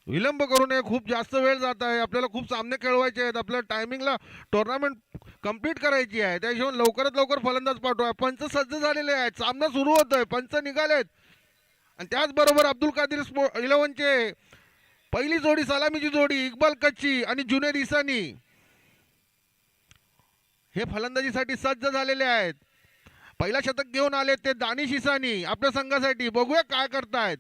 विलंब करू नये. खूप जास्त वेळ जात आहे. आपल्याला खूप सामने खेळवायचे आहेत. आपल्याला टायमिंगला टुर्नामेंट कंप्लीट करायची आहे. त्या हिशोबाने लवकरात लवकर फलंदाज पाठवा. पंच सज्ज झालेले आहेत. सामना सुरू होतोय. पंच निघालेत. आणि त्याचबरोबर अब्दुल कादिर 11चे पहिली जोडी, सलामीची जोडी इक्बाल कच्ची आणि जुनेद इसानी हे फलंदाजीसाठी सज्ज झालेले आहेत. पहिला शतक घेऊन आले ते दानिश इसानी आपल्या संघासाठी. बघूया काय करतायत.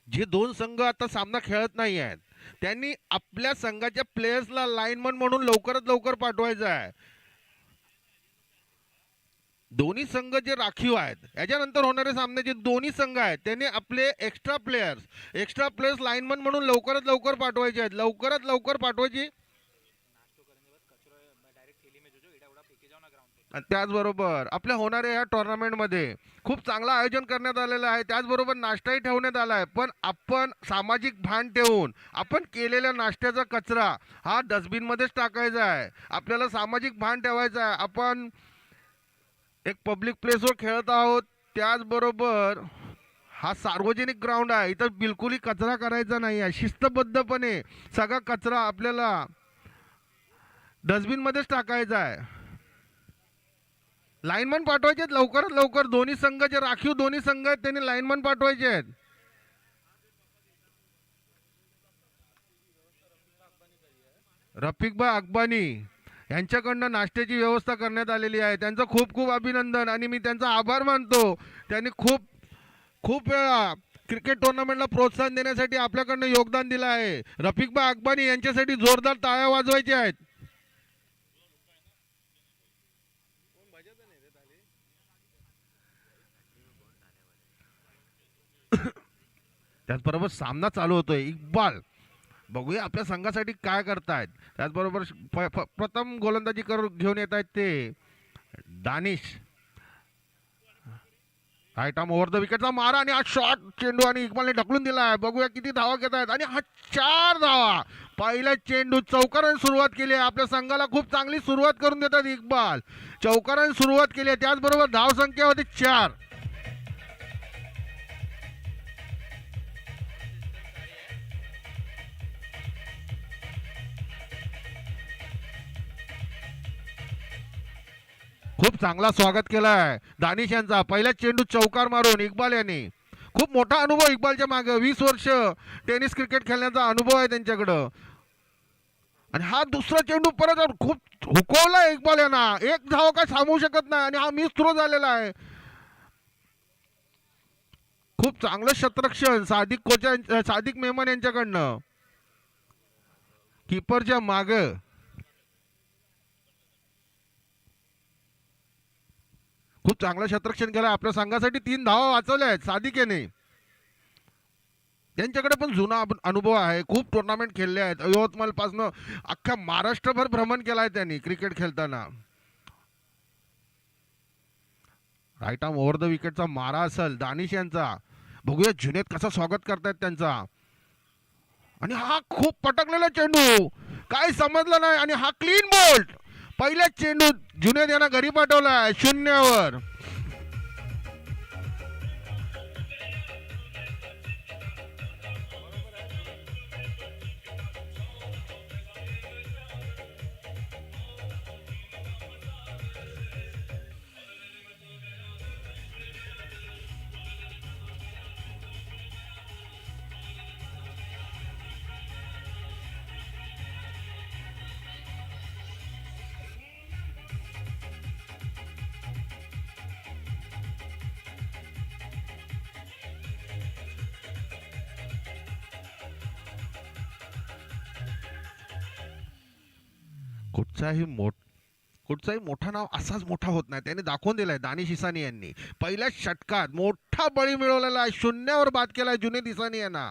जे दोन संघ आता सामना खेळत नाही आहेत त्यांनी आपल्या संघाच्या प्लेयर्सला लाईनमन म्हणून लवकरात लवकर पाठवायचं आहे. दोन्ही संघ जे राखीव आहेत याच्यानंतर होणारे सामने जे दोन्ही संघ आहेत त्यांनी आपले एक्स्ट्रा प्लेयर्स लाईनमन म्हणून लवकरात लवकर पाठवायचे आहेत. लवकरात लवकर पाठवायची. आणि त्याचबरोबर आपल्या होणाऱ्या या टुर्नामेंटमध्ये खूप चांगलं आयोजन करण्यात आलेलं आहे. त्याचबरोबर नाश्ताही ठेवण्यात आला आहे. पण आपण सामाजिक भान ठेवून आपण केलेल्या नाश्त्याचा कचरा हा डस्टबिनमध्येच टाकायचा आहे. आपल्याला सामाजिक भान ठेवायचं आहे. आपण एक पब्लिक प्लेसवर खेळत आहोत. त्याचबरोबर हा सार्वजनिक ग्राउंड आहे. इथं बिलकुलही कचरा करायचा नाही आहे. शिस्तबद्धपणे सगळा कचरा आपल्याला डस्टबिनमध्येच टाकायचा आहे. लाईनमन पाठवायचे आहेत लवकरात लवकर. दोन्ही संघ जे राखीव दोन्ही संघ आहेत त्यांनी लाईनमन पाठवायचे आहेत. रफिकभाई अकबानी यांच्याकडनं नाश्त्याची व्यवस्था करण्यात आलेली आहे. त्यांचं खूप खूप अभिनंदन आणि मी त्यांचा आभार मानतो. त्यांनी खूप खूप वेळा क्रिकेट टुर्नामेंटला प्रोत्साहन देण्यासाठी आपल्याकडनं योगदान दिलं आहे. रफिकभाई अकबानी यांच्यासाठी जोरदार टाळ्या वाजवायच्या आहेत. त्याचबरोबर सामना चालू होतोय. इक्बाल बघूया आपल्या संघासाठी काय करतायत. त्याचबरोबर प्रथम गोलंदाजी घेऊन येत आहेत ते Danish. Right arm over the विकेटचा मारा आणि हा शॉट चेंडू आणि इक्बालने ढकलून दिला आहे. बघूया किती धावा घेत आहेत आणि हा 4 धावा. पहिल्या चेंडू चौकाराने सुरुवात केली आहे. आपल्या संघाला खूप चांगली सुरुवात करून देतात इक्बाल. चौकाराने सुरुवात केली आहे. त्याचबरोबर धावसंख्या होती 4. खूप चांगला स्वागत केलाय दानिश यांचा. पहिला चेंडू चौकार मारून इक्बाल यांनी. खूप मोठा अनुभव इक्बालच्या मागे. 20 वर्ष टेनिस क्रिकेट खेळण्याचा अनुभव आहे त्यांच्याकडं. आणि हा दुसरा चेंडू परत खूप हुकवला इक्बाल यांना. एक धाव काय थांबवू शकत नाही आणि हा मिस थ्रो झालेला आहे. खूप चांगलं शतरक्षण सादिक मेमन यांच्याकडनं कीपरच्या माग. खूप चांगलं शतरक्षण केलं. आपल्या संघासाठी 3 धावा वाचवल्या आहेत सादिक याने. त्यांच्याकडे पण जुना अनुभव आहे. खूप टुर्नामेंट खेळले आहेत. यवतमाळ पासून अख्ख्या महाराष्ट्रभर भ्रमण केला आहे त्यांनी क्रिकेट खेळताना. राईट आर्म ओव्हर द विकेटचा मारा असेल दानिश यांचा. बघूया जुनेद कसं स्वागत करतायत त्यांचा. आणि हा खूप पटकलेला चेंडू काय समजलं नाही आणि हा क्लीन बोल्ट. पहिल्या चेंडू जुनेद यांना घरी पाठवलाय 0वर. कुठचाही कुठचाही मोठा नाव असाच मोठा होत नाही. त्याने दाखवून दिलाय दानिश इसानी यांनी. पहिल्या षटकात मोठा बळी मिळवलेला आहे. 0वर बाद केलाय जुनेद इसानी यांना.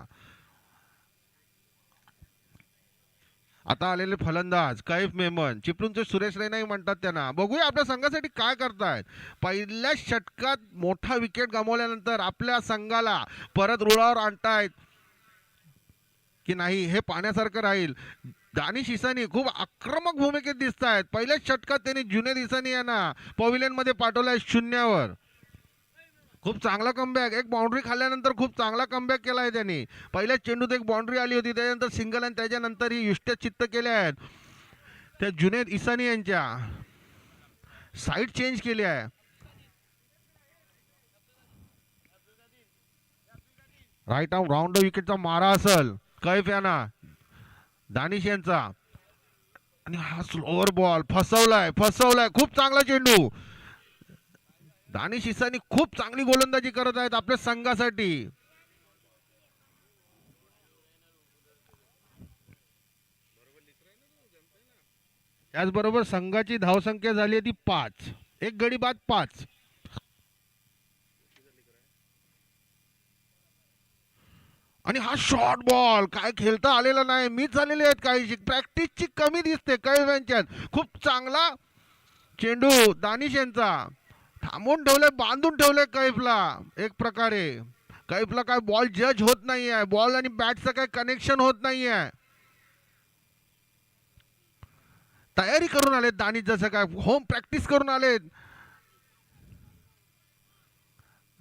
आता आलेले फलंदाज कैफ मेमन, चिपळूणचे सुरेश रैनाही म्हणतात त्यांना. बघूया आपल्या संघासाठी काय करतायत. पहिल्या षटकात मोठा विकेट गमावल्यानंतर आपल्या संघाला परत रुळावर आणतायत की नाही हे पाण्यासारखं राहील. दानिश इसानी खूप आक्रमक भूमिकेत दिसत आहेत. पहिल्याच षटकात त्यांनी जुनेद इसानी यांना पवेलियन मध्ये पाठवलंय 0वर. खूप चांगला कमबॅक. एक बाउंड्री खाल्ल्यानंतर खूप चांगला कमबॅक केला आहे त्यांनी. पहिल्याच चेंडूत एक बाउंड्री आली होती, त्याच्यानंतर सिंगल आणि त्याच्यानंतर ही युष्ट्या चित्त केल्या आहेत त्या जुनेद इसानी यांच्या. साईड चेंज केली आहे. राईट आर्म राऊंड विकेटचा मारा असेल कैफ यांना दानिश यांचा. आणि हा स्लोअर बॉल फसवलाय फसवलाय. खूप चांगला चेंडू. दानिश इसानी खूप चांगली गोलंदाजी करत आहेत आपल्या संघासाठी. त्याचबरोबर संघाची धावसंख्या झाली आहे ती 5. एक गडी बाद 5. आणि हा शॉर्ट बॉल काय खेळता आलेला नाही. मिस झालेले आहेत काही. प्रॅक्टिसची कमी दिसते कैफ यांच्यात. खूप चांगला चेंडू दानिश यांचा. थांबून ठेवले बांधून ठेवले कैफला एक प्रकारे. कैफला काय बॉल जज होत नाहीये. बॉल आणि बॅटचं काय कनेक्शन होत नाहीये. तयारी करून आलेत दानिश, जसं काय होम प्रॅक्टिस करून आलेत.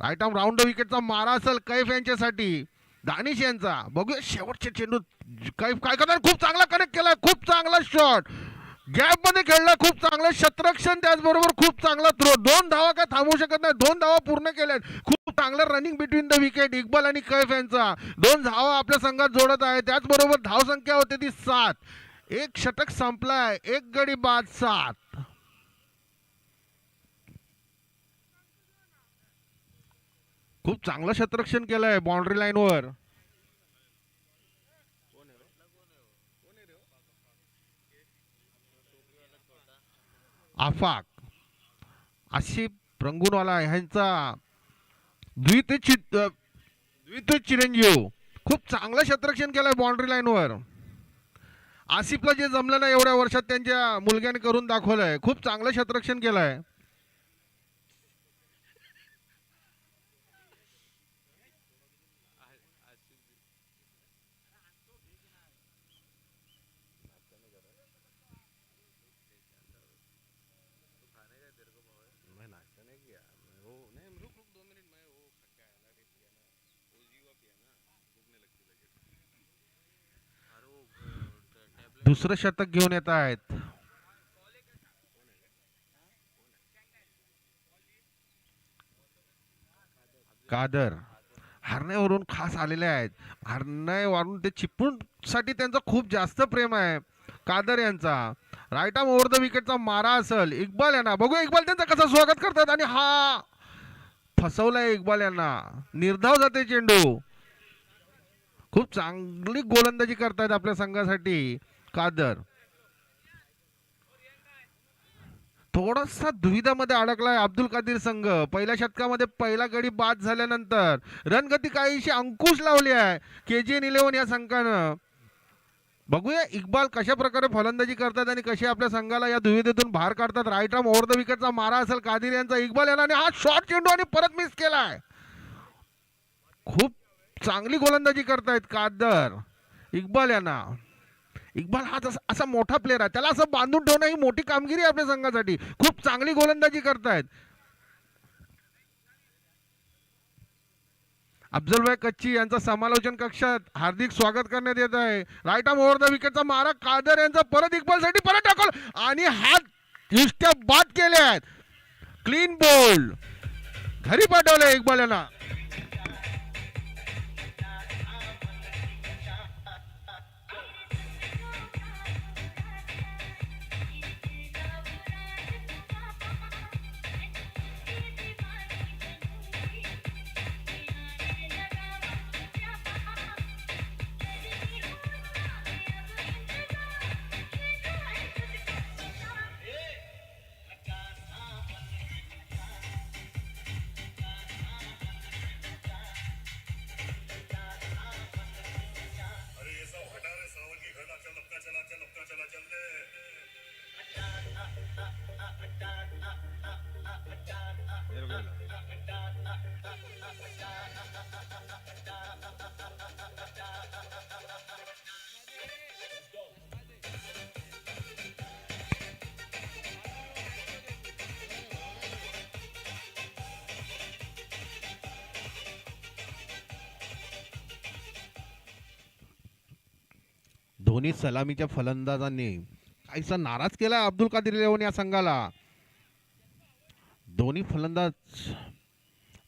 राईट आर्म राऊंड विकेटचा मारा असेल कैफ यांच्यासाठी दानिश यांचा. बघूया शेवटचे चेंडू कैफ काय करणार. खूप चांगला कनेक्ट केला. खूप चांगला शॉट गॅप मध्ये खेळला. खूप चांगलं शतरक्षण. त्याचबरोबर खूप चांगला थ्रो. 2 धावा काय थांबवू शकत नाही. 2 धावा पूर्ण केल्यात. खूप चांगलं running between the wicket Iqbal आणि कैफ यांचा. 2 धावा आपल्या संघात जोडत आहे. त्याचबरोबर धावसंख्या होते ती 7. एक षटक संपलाय. एक गडी बाद 7. खूप चांगलं शतरक्षण केलंय बाउंड्री लाईनवर. आफाक आसिफ रंगूनवाला ह्यांचा द्वितीय चिरंजीव. खूप चांगलं शतरक्षण केलंय बाउंड्री लाईनवर. आसिफला जे जमलं नाही एवढ्या वर्षात त्यांच्या मुलग्याने करून दाखवलंय. खूप चांगलं शतरक्षण केलंय. दुसरं शतक घेऊन येत आहेत. कादर हरण्यावरून खास आलेले आहेत. हरण्यावरून ते चिपळूण साठी त्यांचं खूप जास्त प्रेम आहे कादर यांचा. राईट आर्म ओव्हर द विकेटचा मारा असेल इक्बाल यांना. बघू इक्बाल त्यांचं कसं स्वागत करतात. आणि हा फसवलाय इक्बाल यांना. निर्धाव जाते चेंडू. खूप चांगली गोलंदाजी करतायत आपल्या संघासाठी कादर. थोडासा दुविधामध्ये अडकलाय अब्दुल कादीर संघ. पहिल्या षटकामध्ये पहिला गडी बाद झाल्यानंतर रणगती काहीशी अंकुश लावली आहे KGN11 या संघानं. बघूया इक्बाल कशा प्रकारे फलंदाजी करतात आणि कसे आपल्या संघाला या दुविधेतून बाहेर काढतात. राईट आर्म ओव्हर द विकेटचा मारा असेल कादीर यांचा इक्बाल यांना. आणि हा शॉर्ट चेंडू आणि परत मिस केलाय. खूप चांगली गोलंदाजी करतायत कादर इक्बाल यांना. इक्बाल हा असा मोठा प्लेअर आहे. त्याला असं बांधून ठेवणं ही मोठी कामगिरी आहे आपल्या संघासाठी. खूप चांगली गोलंदाजी करतायत. अफजलभाई कच्ची यांचा समालोचन कक्षात हार्दिक स्वागत करण्यात येत आहे. राईट आर्म ओव्हर द विकेटचा मारा कादर यांचा परत इक्बालसाठी परत टाकल. आणि हात युष्ट्या बाद केले आहेत. क्लीन बोल्ड घरी पाठवले इक्बाल यांना. दोन्ही सलामीच्या फलंदाजांनी काहीसा नाराज केला अब्दुल कादर 11 या संघाला. दोन्ही फलंदाज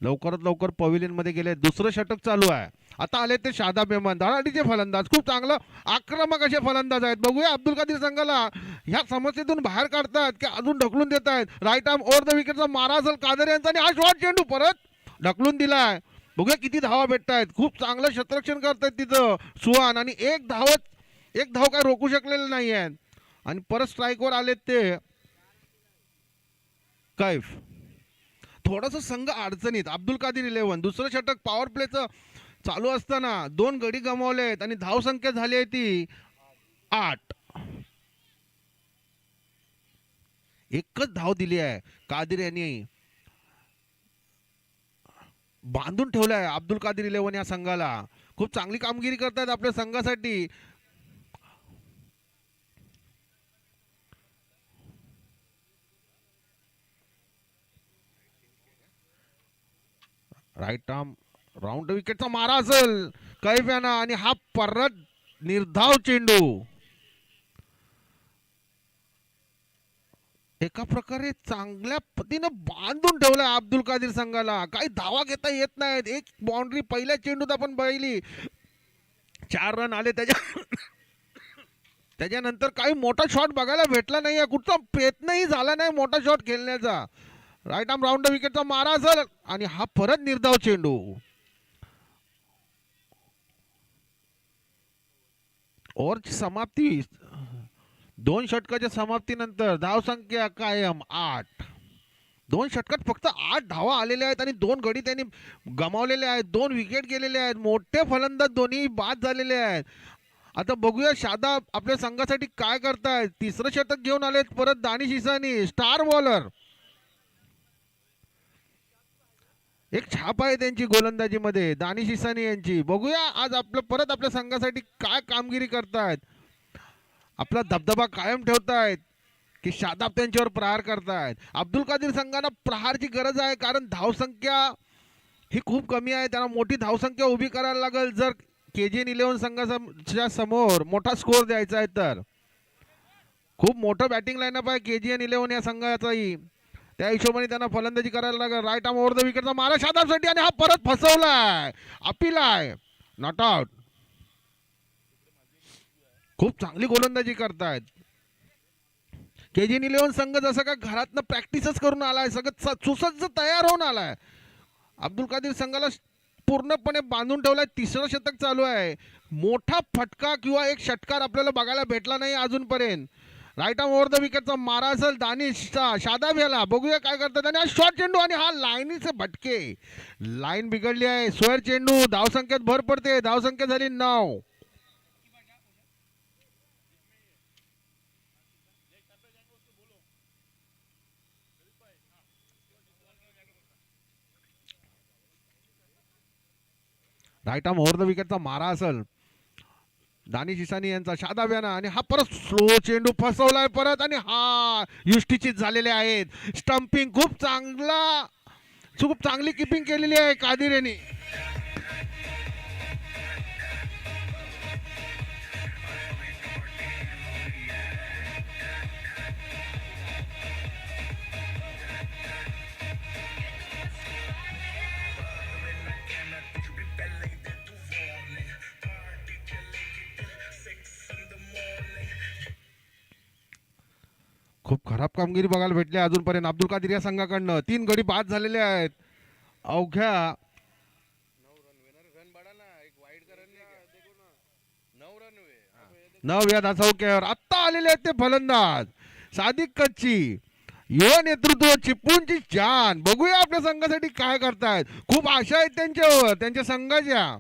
लवकरात लवकर पवेलियन मध्ये गेले. दुसरं षटक चालू आहे. आता आले ते शादाब मेमन, धडाडीचे फलंदाज, खूप चांगलं आक्रमक असे फलंदाज आहेत. बघूया अब्दुल कादर संघाला ह्या समस्येतून बाहेर काढतात की अजून ढकलून देत आहेत. राईट आर्म ओव्हर द विकेटचा मारा असेल कादर यांचा आणि हा शॉट चेंडू परत ढकलून दिलाय. बघूया किती धावा भेटत आहेत. खूप चांगलं क्षेत्ररक्षण करतायत तिथं सुहान आणि एक धाव काय रोखू शकलेले नाही आहेत. आणि परत स्ट्राईकवर आलेत ते कैफ. थोडंसं संघ अडचणीत. अब्दुल कादर 11 दुसरं षटक पॉवर प्लेचं चालू असताना 2 गडी गमावलेत आणि धावसंख्या झाली आहे ती 8. एकच धाव दिली आहे. कादर यांनी बांधून ठेवलं आहे अब्दुल कादर 11 या संघाला. खूप चांगली कामगिरी करतात आपल्या संघासाठी. राईट आर्म राऊंड विकेटचा मारा असेल कैफ यांना आणि हा परत निर्धाव चेंडू. एका प्रकारे चांगल्या पद्धतीनं बांधून ठेवलाय अब्दुल कादर संघाला. काही धावा घेता येत नाहीत. एक बाउंड्री पहिल्या चेंडूत आपण बघितली, 4 रन आले. त्याच्यानंतर काही मोठा शॉट बघायला भेटला नाहीये. कुठचा प्रयत्नही झाला नाही मोठा शॉट खेळण्याचा. राईट आर्म राऊंड विकेटचा मारा असेल आणि हा परत निर्धाव चेंडू. ओव्हरची समाप्ती 2 षटकाच्या समाप्तीनंतर धावसंख्या कायम 8. 2 षटकात फक्त 8 धावा आलेल्या आहेत आणि 2 गडी त्यांनी गमावलेले आहेत. 2 विकेट गेलेले आहेत. मोठे फलंदाज दोन्ही बाद झालेले आहेत. आता बघूया शादाब आपल्या संघासाठी काय करतायत. तिसरं षटक घेऊन आलेत परत दानिश इसानी, स्टार बॉलर. एक छाप आहे त्यांची गोलंदाजीमध्ये दानिश इसानी यांची. बघूया आज परत आपल्या संघासाठी काय कामगिरी करतायत. आपला दबदबा कायम ठेवतायत की शादाब त्यांच्यावर प्रहार करतायत. अब्दुल कादर संघाला प्रहारची गरज आहे कारण धावसंख्या ही खूप कमी आहे. त्यांना मोठी धावसंख्या उभी करायला लागेल जर KGN 11 संघाच्या समोर मोठा स्कोर द्यायचा आहे तर. खूप मोठं बॅटिंग लाईनअप आहे KGN 11 या संघाचाही. त्या हिशोबाने त्यांना फलंदाजी करायला लागेल. राईट आर्म ओव्हर द विकेटचा मारा शादाबसाठी आणि हा परत फसवलाय. अपील आहे, नॉट आउट. खूप चांगली गोलंदाजी करतायत. KGN 11 संघ जसं का घरातनं प्रॅक्टिसच करून आलाय, सगळं सुसज्ज तयार होऊन आलाय. अब्दुल कादर संघाला पूर्णपणे बांधून ठेवलाय. तिसरं षटक चालू आहे. मोठा फटका किंवा एक षटकार आपल्याला बघायला भेटला नाही अजूनपर्यंत. राईट आर्म ओव्हर द विकेटचा मारा असेल दानिशचा शादाब याला. बघूया काय करतात आणि हा शॉर्ट चेंडू आणि हा लाईनीचे भटके. लाईन बिघडली आहे. स्क्वेअर चेंडू. धावसंख्येत भर पडते. धावसंख्या झाली 9. राईट आर्म ओव्हर द विकेटचा मारा असेल दानिश इसानी यांचा शादाब यांना आणि हा परत स्लो चेंडू फसवलाय परत आणि हा युष्टीचीत झालेले आहेत. स्टंपिंग खूप चांगली किपिंग केलेली आहे कादर यांनी. खूप खराब कामगिरी बघायला भेटली अजूनपर्यंत अब्दुल कादर या संघाकडनं. 3 गडी बाद झालेले आहेत. अवघ्या 9 या धावसंख्येवर आत्ता आलेले आहेत ते फलंदाज सादिक कच्ची. युवा नेतृत्व चिपळूणची जान. बघूया आपल्या संघासाठी काय करतायत. खूप आशा आहेत त्यांच्यावर, त्यांच्या संघाच्या.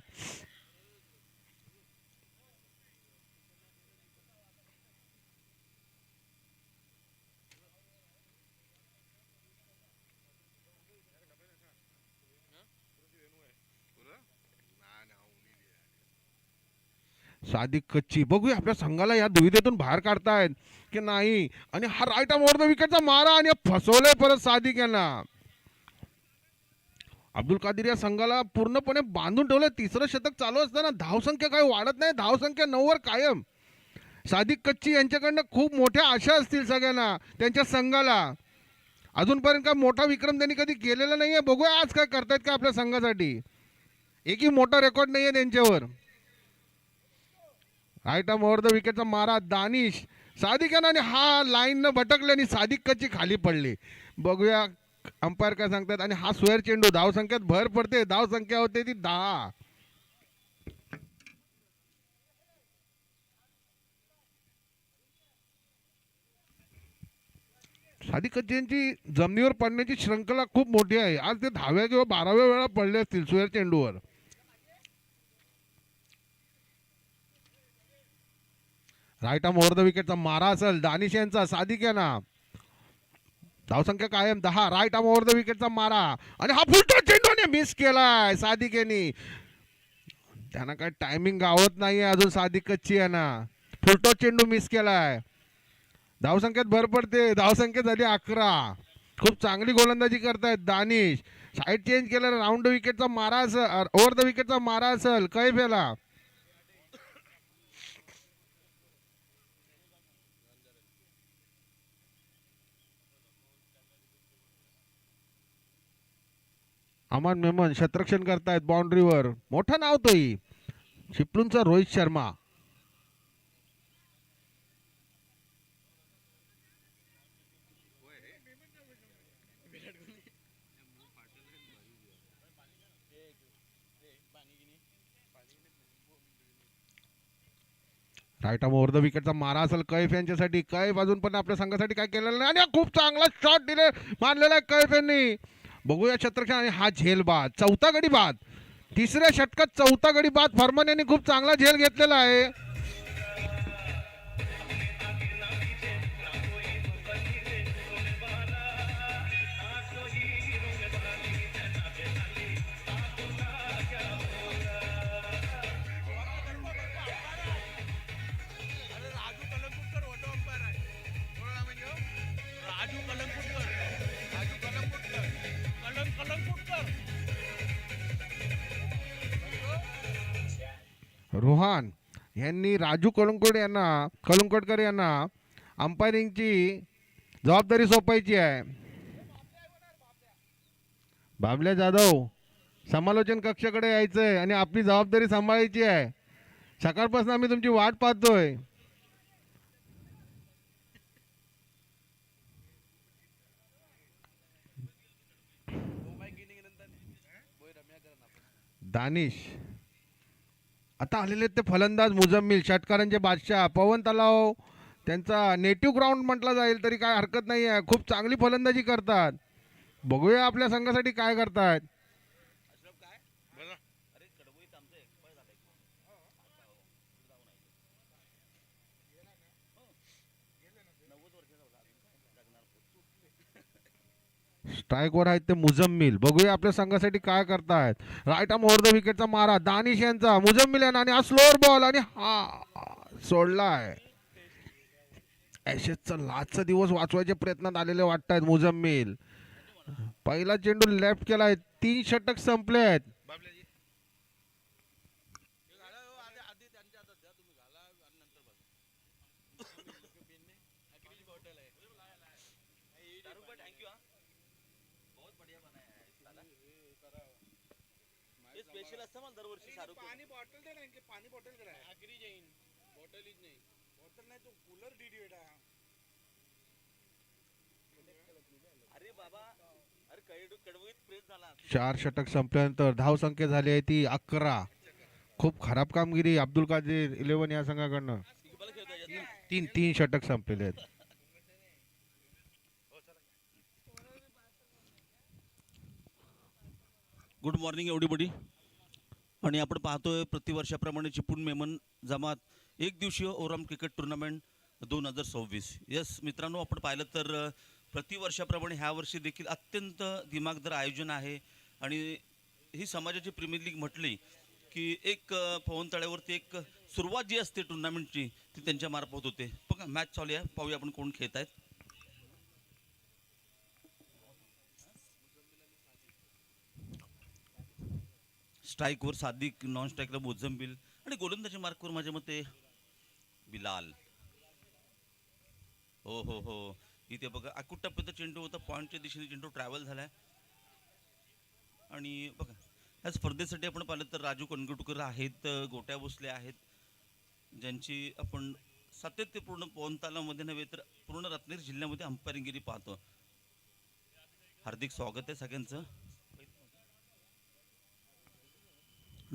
सादिक कच्ची. बघूया आपल्या संघाला या दुविधेतून बाहेर काढतायत की नाही. आणि हा राईट आर्म ओव्हर द विकेटचा मारा आणि फसवलंय परत सादिक यांना. अब्दुल कादर या संघाला पूर्णपणे बांधून ठेवलंय. तिसरं षटक चालू असताना धावसंख्या काही वाढत नाही. धावसंख्या 9 वर कायम. सादिक कच्ची यांच्याकडनं खूप मोठ्या आशा असतील सगळ्यांना त्यांच्या संघाला. अजूनपर्यंत काय मोठा विक्रम त्यांनी कधी केलेला नाहीये. बघूया आज काय करतायत का आपल्या संघासाठी. एकही मोठा रेकॉर्ड नाहीये त्यांच्यावर. राईट आर्म ओव्हर द विकेटचा मारा दानिश सादिक आणि हा लाईन न भटकल्याने सादिक कच्ची खाली पडली. बघूया अंपायर काय सांगतात. आणि हा स्क्वेअर चेंडू धाव संख्येत भर पडते. धाव संख्या होते ती 10. सादिक कच्ची यांची जमिनीवर पडण्याची श्रृंखला खूप मोठी आहे. आज ते 10व्या किंवा 12व्या वेळा पडले असतील स्क्वेअर चेंडूवर. राईट आर्म ओव्हर द विकेटचा मारा असेल दानिश यांचा सादिक यांना. धावसंख्या कायम 10. राईट आर्म ओव्हर द विकेटचा मारा आणि हा फुलटॉस चेंडूने मिस केलाय सादिक यांनी. त्यांना काय टायमिंग गावत नाहीये अजून सादिक कच्ची यांना. फुलटॉस चेंडू मिस केलाय. धावसंख्येत भर पडते. धावसंख्या झाली 11. खूप चांगली गोलंदाजी करतायत दानिश. साईड चेंज केलं. राऊंड विकेटचा मारा असेल ओव्हर द विकेटचा मारा असेल कैफ याला. अमन मेमन शतरक्षण करतायत बाउंड्रीवर. मोठं नाव तोही चिपळूणचा Rohit Sharma. Right arm over the विकेटचा मारा असेल कैफ यांच्यासाठी. कैफ अजून पण आपल्या संघासाठी काय केलेलं नाही आणि खूप चांगला शॉट दिले मारलेला आहे कैफ यांनी. बघूया शतरक्षण आणि हा झेल बाद. चौथा गडी बाद. तिसऱ्या षटकात चौथा गडी बाद. फर्मन यांनी खूप चांगला झेल घेतलेला आहे. रोहन यांनी राजू कलंकोटकर यांना अंपायरिंगची जबाबदारी सोपायची आहे. बाबल्या जाधव समालोचन कक्षाकडे यायचंय आणि आपली जबाबदारी सांभाळायची आहे. सकाळपासून आम्ही तुमची वाट पाहतोय. दानिश आता आलेले ते फलंदाज मुजम्मिल षटकारांचे बादशाह पवन तलाव त्यांचा नेटिव्ह ग्राउंड म्हटला जाईल तरी काय हरकत नाही आहे. खूप चांगली फलंदाजी करतात. बघूया आपल्या संघासाठी काय करतात. स्ट्राईकवर आहेत ते मुजम्मिल. बघूया आपल्या संघासाठी काय करतायत. राईट आर्म ओव्हर द विकेटचा मारा दानिश यांचा. मुजम्मिल यांना आणि हा स्लोअर बॉल आणि हा सोडलाय. ॲशेसचा लास्टचा दिवस वाचवायच्या प्रयत्नात आलेले वाटतायत मुजम्मिल. पहिला चेंडू लेफ्ट केलाय. 3 षटक संपले आहेत. चार षटक संपल्यानंतर धाव संख्या झाली आहे ती 11. खूप खराब कामगिरी अब्दुल कादीर 11 या संघाकडनं. तीन षटक संपलेले आहेत. गुड मॉर्निंग एवढीबडी. आणि आपण पाहतोय प्रतिवर्षाप्रमाणे चिपळूण मेमन जमात एक दिवसीय ओरम क्रिकेट टुर्नामेंट 2026. यस मित्रांनो, आपण पाहिलं तर प्रतिवर्षाप्रमाणे ह्या वर्षी देखील अत्यंत दिमागदार आयोजन आहे. आणि ही समाजाची प्रीमियर लीग म्हटली की एक पवन तळ्यावरती एक सुरुवात जी असते टुर्नामेंटची ती त्यांच्या मार्फत होते. बघा मॅच चालू आहे, पाहूया आपण कोण खेळत आहेत. स्ट्राईकवर सादिक, नॉन स्ट्राईकला मोझम्बिल आणि गोलंदाजी मार्कवर माझ्या मते बिलाल. हो हो हो, इथे बघा अकूट टप्प्याचा चेंडू होता, पॉईंटच्या दिशेने चेंडू ट्रॅव्हल झालाय. आणि बघा या स्पर्धेसाठी आपण पाहिलं तर राजू कणगुटकर आहेत, गोट्या भोसले आहेत, ज्यांची आपण सातत्यपूर्ण पवन तालामध्ये नव्हे तर पूर्ण रत्नागिरी जिल्ह्यामध्ये अंपायरिंगगिरी पाहतो. हार्दिक स्वागत आहे सगळ्यांचं.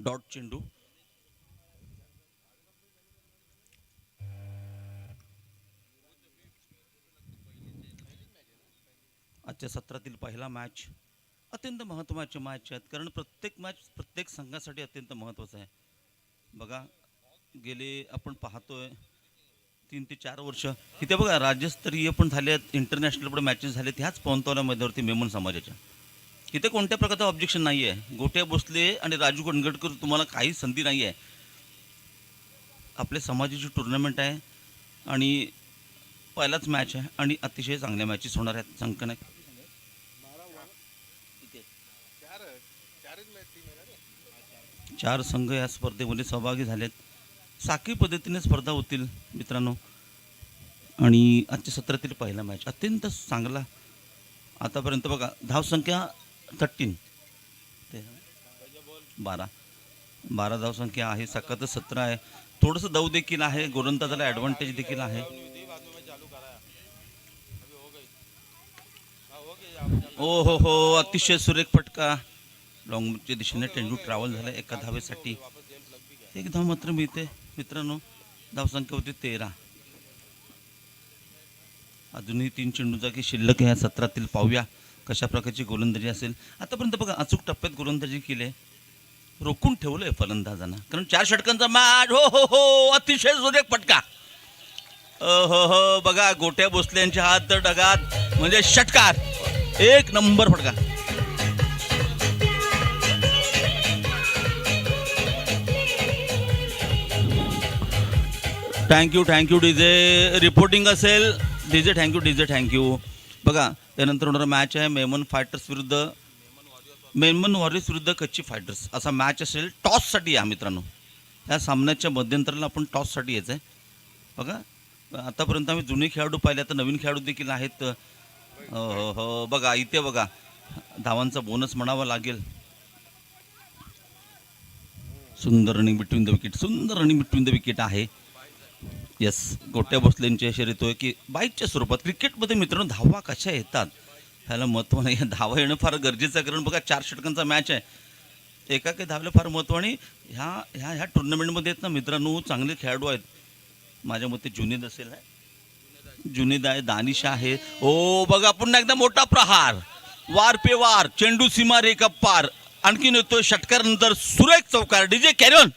डॉट चेंडू आजच्या सत्रातील पहिला मॅच अत्यंत महत्त्वाचे मॅच आहेत, कारण प्रत्येक मॅच प्रत्येक संघासाठी अत्यंत महत्त्वाचं आहे. बघा गेले आपण पाहतोय 3 ते 4 वर्ष इथे बघा राज्यस्तरीय पण झाले आहेत, इंटरनॅशनल पण मॅचेस झालेत ह्याच पवनतवला मैदानावरती मेमन समाजाच्या. इथे कोणत्या प्रकारचं ऑब्जेक्शन नाही आहे. गोट्या भोसले आणि राजू कणगटकर तुम्हाला काही संधी नाही आहे. आपल्या समाजाची टुर्नामेंट आहे आणि पहिलाच मॅच आहे आणि अतिशय चांगल्या मॅचेस होणार आहेत. संकन 4 संघ या स्पर्धेमध्ये सहभागी झालेत. साखळी पद्धतीने स्पर्धा होतील मित्रांनो. आणि आजच्या सत्रातील पहिला मॅच अत्यंत चांगला आतापर्यंत. बघा धावसंख्या 13 12 धावसंख्या आहे. सकाळचं 17 आहे. थोडंसं दव देखील आहे, गोलंदाजाला ॲडव्हान्टेज देखील आहे. ओ हो हो, अतिशय सुरेख फटका लॉंगच्या दिशेने चेंडू ट्रॅव्हल झाला एका धावेसाठी. एक धाव मात्र मिळते मित्रांनो. धावसंख्या होती 13. अजूनही 3 चेंडू जागी शिल्लक ह्या सत्रातील. पाहूया कशा प्रकारची गोलंदाजी असेल. आतापर्यंत बघा अचूक टप्प्यात गोलंदाजी केली आहे, रोखून ठेवलंय फलंदाजांना, कारण 4 षटकांचा मॅच. हो हो हो, अतिशय सुरेख फटका. हो हो, बघा गोट्या भोसल्यांच्या हात डगात म्हणजे षटकार, एक नंबर फटका. Thank you DJ. रिपोर्टिंग असेल डीजे. थँक्यू. बघा त्यानंतर होणारा मॅच आहे मेमन वॉरियर्स विरुद्ध कच्ची फायटर्स असा मॅच असेल. टॉससाठी या मित्रांनो. या सामन्याच्या मध्यंतराला आपण टॉससाठी यायचं आहे. बघा आतापर्यंत आम्ही जुने खेळाडू पाहिले, आता नवीन खेळाडू देखील आहेत. हो हो, बघा इथे बघा धावांचा बोनस म्हणावा लागेल. सुंदर रनिंग बिटवीन द विकेट आहे. येस, गोट्या भोसलेंच्या शर्यत होय की बाईकच्या स्वरूपात. क्रिकेटमध्ये मित्रांनो धावा कशा येतात ह्याला महत्त्व नाही. धावा येणं फार गरजेचं आहे, कारण बघा 4 षटकांचा मॅच आहे. एका काही धावलं फार महत्त्व. आणि ह्या टुर्नामेंटमध्ये आहेत ना मित्रांनो चांगले खेळाडू आहेत. माझ्या मते जुनेद आहे, दानिश आहे. ओ बघा पुन्हा एकदा मोठा प्रहार, वार पे वार, चेंडू सीमा रेखा पार. आणखीन येतोय षटकार नंतर सुरेख चौकार. DJ carry on.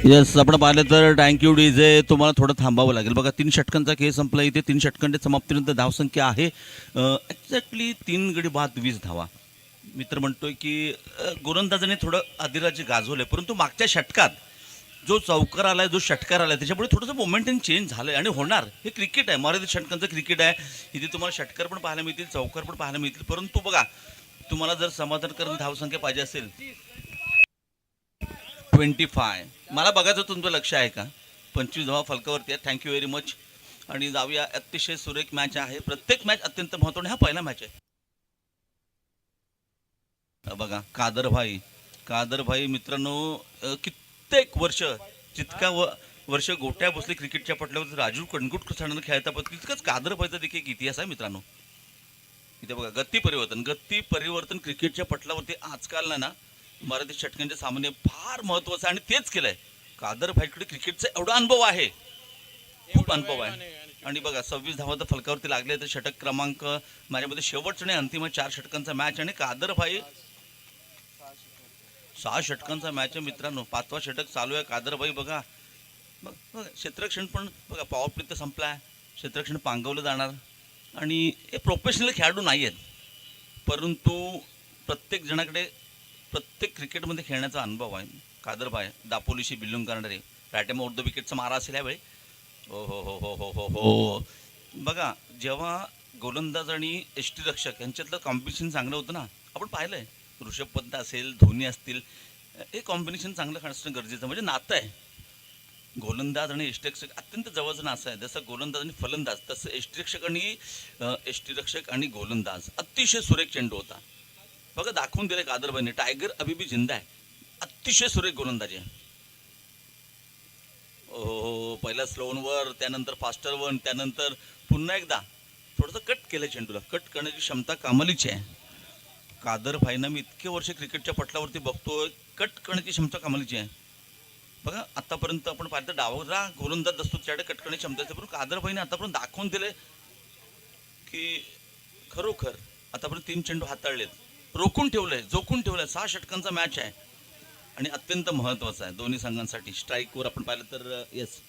येस, आपण पाहिलं तर थँक्यू डीजे. तुम्हाला थोडं थांबावं लागेल. बघा 3 षटकांचा खेळ संपला. इथे 3 षटकांच्या समाप्तीनंतर धावसंख्या आहे एक्झॅक्टली 3 गडी बाद 20 धावा. मित्र म्हणतोय की गोलंदाजाने थोडं अधिराज्य गाजवलंय, परंतु मागच्या षटकात जो चौकार आलाय, जो षटकार आलाय, त्याच्यामुळे थोडंसं मोमेंटम चेंज झालंय आणि होणार. हे क्रिकेट आहे, मर्यादित षटकांचं क्रिकेट आहे. इथे तुम्हाला षटकार पण पाहायला मिळतील, चौकार पण पाहायला मिळतील. परंतु बघा तुम्हाला जर समाधानकारक धावसंख्या पाहिजे असेल 25. मला बघायचं तुमचं लक्ष आहे का? 25 धावा फलकावरती आहे. Thank you very much. आणि जाऊया, अतिशय सुरेख मॅच आहे. प्रत्येक मॅच अत्यंत महत्त्वाचा. हा पहिला मॅच आहे. बघा कादर भाई मित्रांनो कित्येक वर्ष, जितका वर्ष गोट्या भोसले क्रिकेटच्या पटल्यावर राजू कणगुटकर सणानं खेळता, पण तितकंच कादर भाईचा देखील एक इतिहास आहे मित्रांनो. इथे बघा गती परिवर्तन क्रिकेटच्या पटलावरती आजकाल ना मराठी षटकांचे सामने फार महत्वाचं आणि तेच केलंय. कादर भाईकडे क्रिकेटचा एवढा अनुभव आहे, खूप अनुभव आहे. आणि बघा 26 धावा तर फलकावरती लागले. तर षटक क्रमांक माझ्यामध्ये शेवटचं आणि अंतिम 4 षटकांचा मॅच. आणि कादर भाई 6 षटकांचा मॅच आहे मित्रांनो. 5वा षटक चालू आहे. कादर भाई बघा बघा क्षेत्ररक्षण पण बघा पॉवर प्ले तर संपला आहे, क्षेत्ररक्षण पांगवलं जाणार आणि हे प्रोफेशनल खेळाडू नाही आहेत, परंतु प्रत्येक जणाकडे प्रत्येक क्रिकेटमध्ये खेळण्याचा अनुभव आहे. कादरभाई दापोलीशी बिलोंग करणारे रायटेम ऑफ द विकेटचा मारा असेल यावेळी. हो हो हो हो हो हो हो. बघा जेव्हा गोलंदाज आणि यष्टीरक्षक यांच्यातलं कॉम्पिटिशन चांगलं होतं ना, आपण पाहिलंय ऋषभ पंत असेल, धोनी असतील, हे कॉम्बिनेशन चांगलं असणं गरजेचं म्हणजे नातं आहे. गोलंदाज आणि यष्टीरक्षक अत्यंत जवळचं नातं आहे. जसं गोलंदाज आणि फलंदाज तसं यष्टीरक्षक आणि गोलंदाज अतिशय सुरेख चेंडू होता. बघा दाखवून दिले कादरबाईने, टायगर अभी भी जिंदा आहे. अतिशय सुरेख गोलंदाजी आहे. हो पहिला स्लोनवर, त्यानंतर फास्टर वन, त्यानंतर पुन्हा एकदा थोडंसं कट केलं चेंडूला. कट करण्याची क्षमता कमालीची आहे. कादरभाईंना मी इतके वर्ष क्रिकेटच्या पटलावरती बघतोय, कट करण्याची क्षमता कमालीची आहे. बघा आतापर्यंत आपण पाहिलं तर डावरा गोलंदाज असतो त्याच्याकडे कट करण्याची क्षमता असते, पण कादरभाईने आतापर्यंत दाखवून दिले की खरोखर आतापर्यंत 3 चेंडू हाताळलेत, रोखून ठेवलंय, जोखून ठेवलंय. 6 षटकांचा मॅच आहे आणि अत्यंत महत्त्वाचा आहे दोन्ही संघांसाठी. स्ट्राईकवर आपण पाहिलं तर येस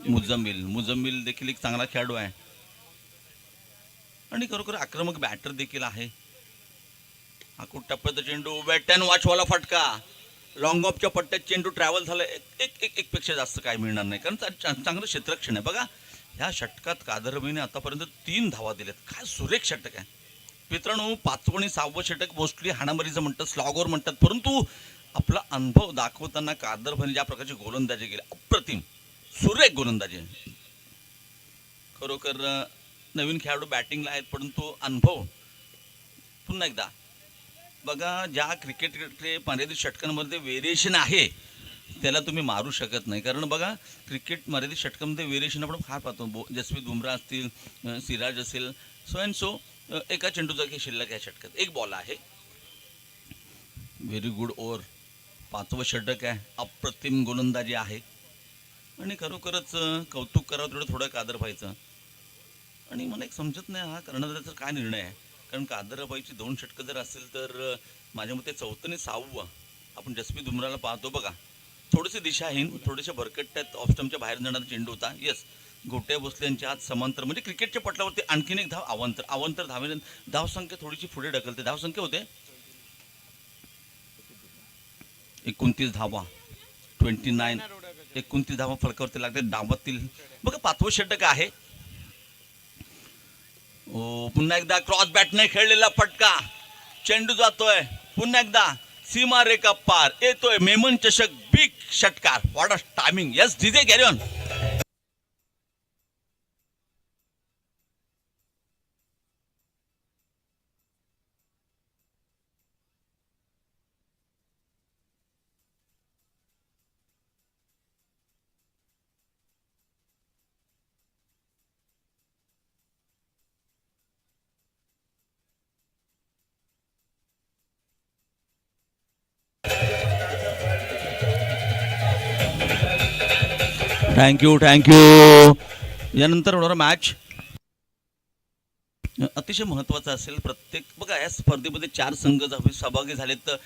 मुजम्मिल देखील एक चांगला खेळाडू आहे आणि खरोखर आक्रमक बॅटर देखील आहे. आकूट टप्प्याचा चेंडू, वेट अँड वॉचवाला फटका, लॉंग ऑफच्या पट्ट्यात चेंडू ट्रॅव्हल झालं. एक पेक्षा जास्त काय मिळणार नाही, कारण चांगलं क्षेत्ररक्षण आहे. बघा ह्या षटकात कादरभाईने आतापर्यंत 3 धावा दिल्यात. काय सुरेख षटक आहे मित्रांनो. 5वं आणि 6वं षटक मोस्टली हाणामारीचं म्हणतात, स्लॉगवर म्हणतात, परंतु आपला अनुभव दाखवताना कादरभाईने ज्या प्रकारची गोलंदाजी केली, अप्रतिम सुरेख गोलंदाजी. खरोखर नवीन खेळाडू बॅटिंगला आहेत, परंतु अनुभव पुन्हा एकदा बघा. ज्या क्रिकेटकडे मर्यादित षटकांमध्ये व्हेरिएशन आहे त्याला तुम्ही मारू शकत नाही, कारण बघा क्रिकेट मर्यादित षटकांमध्ये व्हेरिएशन आपण फार पाहतो. जसप्रीत बुमराह असतील, सिराज असेल, सो अँड सो. एका चेंडूचा की शिल्लक या षटकात एक बॉल आहे. Very good over. 5वं षटक आहे, अप्रतिम गोलंदाजी आहे आणि खरोखरच कौतुक करावं तेवढं थोडं कादरभाईचं. आणि मला एक समजत नाही हा कर्णधाराचा काय निर्णय आहे, कारण कादरभाईची 2 षटकं जर असेल तर माझ्या मते 4थं आणि 6वं आपण जसप्रीत बुमराहला पाहतो. बघा थोडेसे दिशाहीन, थोडेसे भरकटत्यात ऑफ स्टंपच्या बाहेर जाणारा चेंडू होता. येस गोट्या भोसले यांच्या हात समांतर, म्हणजे क्रिकेटच्या पटलावरती आणखीन एक धाव अवांतर धावेने धावसंख्या थोडीशी पुढे ढकलते. धावसंख्या होते 29 धावा, 29. 29 धावा फलकावरती लागते डावातील. बघा 5वं षटक आहे. पुन्हा एकदा क्रॉस बॅटने खेळलेला फटका, चेंडू जातोय पुन्हा एकदा सीमा रेखा पार, येतोय मेमन चषक बिग षटकार. What a timing. Yes DJ carry on. Thank you. यानंतर होणारा मॅच अतिशय महत्त्वाचा असेल. प्रत्येक बघा या स्पर्धेमध्ये 4 संघ सहभागी झालेत, तर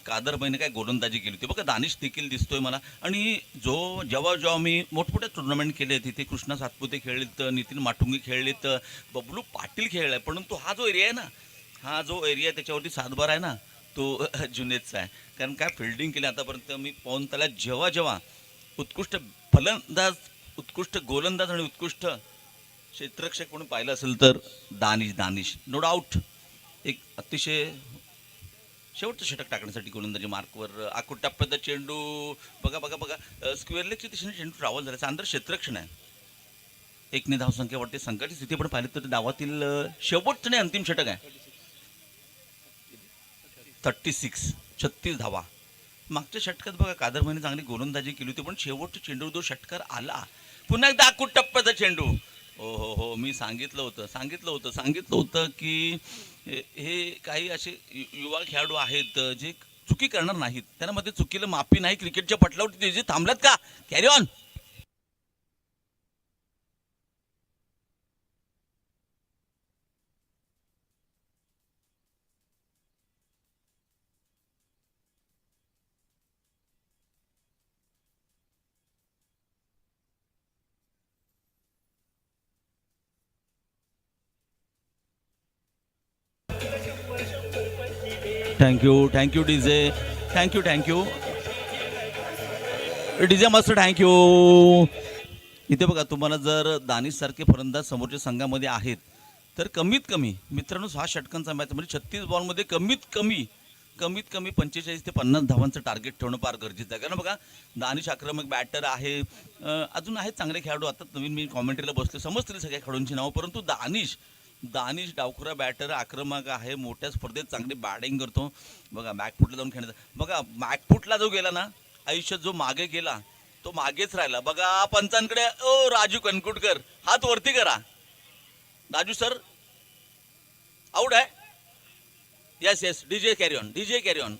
कादरबाईने काय गोलंदाजी केली होती. बघा दानिश देखील दिसतोय मला. आणि जेव्हा मी मोठमोठ्या टुर्नामेंट केले, तिथे कृष्णा सातपुते खेळलेत, नितीन माटुंगी खेळलेत, बबलू पाटील खेळलाय, परंतु हा जो एरिया आहे ना, हा जो एरिया त्याच्यावरती 7 आहे ना, तो जुनेदचा आहे. कारण काय फिल्डिंग केली आतापर्यंत मी पाहून त्याला. जेव्हा उत्कृष्ट फलंदाज, उत्कृष्ट गोलंदाज आणि उत्कृष्ट क्षेत्ररक्षक म्हणून पाहिलं असेल तर दानिश नो डाऊट. एक अतिशय शेवटचं षटक टाकण्यासाठी गोलंदाजी मार्कवर. आखूट टप्प्याचा चेंडू, बघा स्क्वेअर लेगच्या दिशेने चेंडू ट्रॅव्हल झाला. चांदर क्षेत्ररक्षण आहे. 1ने धावसंख्येवरती संघाची स्थिती पण पाहिली तर डावातील शेवटचं आणि अंतिम षटक आहे. 36 धावा. मागच्या षटकात बघा कादरभाईने चांगली गोलंदाजी केली होती, पण शेवटच्या चेंडू जो षटकार आला, पुन्हा एकदा आखूट टप्प्याचा चेंडू. हो मी सांगितलं होतं की हे काही असे युवा खेळाडू आहेत जे चुकी करणार नाहीत, त्यांमध्ये चुकीला माफी नाही. क्रिकेटच्या पटलावरती जे थांबल्यात का, carry on. Thank you DJ. Thank you DJ मस्त थँक्यू. इथे बघा, तुम्हाला जर दानिश सारखे फलंदाज समोरच्या संघामध्ये आहेत तर कमीत कमी मित्रांनो 6 षटकांचा मॅच म्हणजे 36 बॉलमध्ये कमीत कमी 45 ते 50 धावांचं टार्गेट ठेवणं फार गरजेचं आहे. कारण बघा, दानिश आक्रमक बॅटर आहे, अजून आहेत चांगले खेळाडू. आता नवीन मी कॉमेंट्रीला बसलो, समजतील सगळ्या खेळाडूंची नावं, परंतु दानिश डावखुरा बॅटर आक्रमक आहे, मोठ्या स्पर्धेत चांगली बॅटिंग करतो. बघा बॅकफुटला जाऊन खेळण्याचा, बघा बॅकफुटला जो गेला ना, आयुष्यात जो मागे गेला तो मागेच राहिला. बघा पंचांकडे, ओ राजू कनकुटकर हात वरती करा. राजू सर आउट आहे. Yes DJ carry on.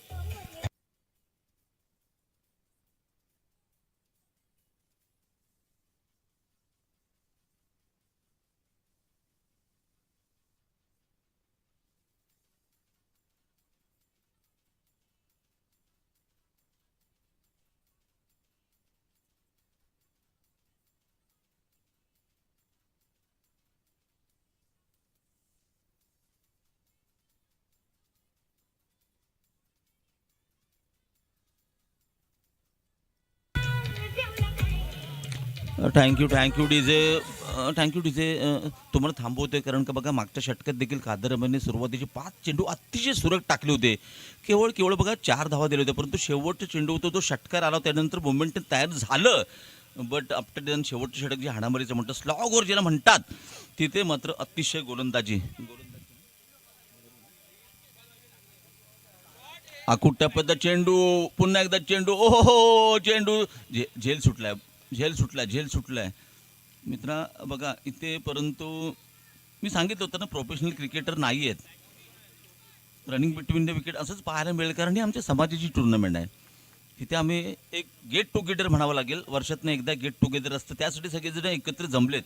Thank you DJ. तुम्हाला थांबवतोय कारण का बघा, मागच्या षटकात देखील कादरबाने सुरुवातीचे 5 चेंडू अतिशय सुरेख टाकले होते. केवळ बघा 4 धावा दिले होते, परंतु शेवटचा चेंडू होता तो षटकार आला, त्यानंतर मोमेंटम तयार झालं. बट आफ्टर दॅन शेवटचे षटक जे हाणामारीचं म्हणतात, स्लॉगवर ज्याला म्हणतात, तिथे मात्र अतिशय गोलंदाजी. आकुट्या पद्धत चेंडू, पुन्हा एकदा चेंडू, ओहो चेंडू, झेल सुटलाय मित्रा. बघा इथे, परंतु मी सांगितलं होतं ना, प्रोफेशनल क्रिकेटर नाही आहेत. रनिंग बिटवीन द विकेट असंच पाहायला मिळेल, कारण ही आमच्या समाजाची टुर्नामेंट आहे. तिथे आम्ही एक गेट टुगेदर म्हणावं लागेल, वर्षातनं एकदा गेट टुगेदर असतं, त्यासाठी सगळेजण एकत्र जमलेत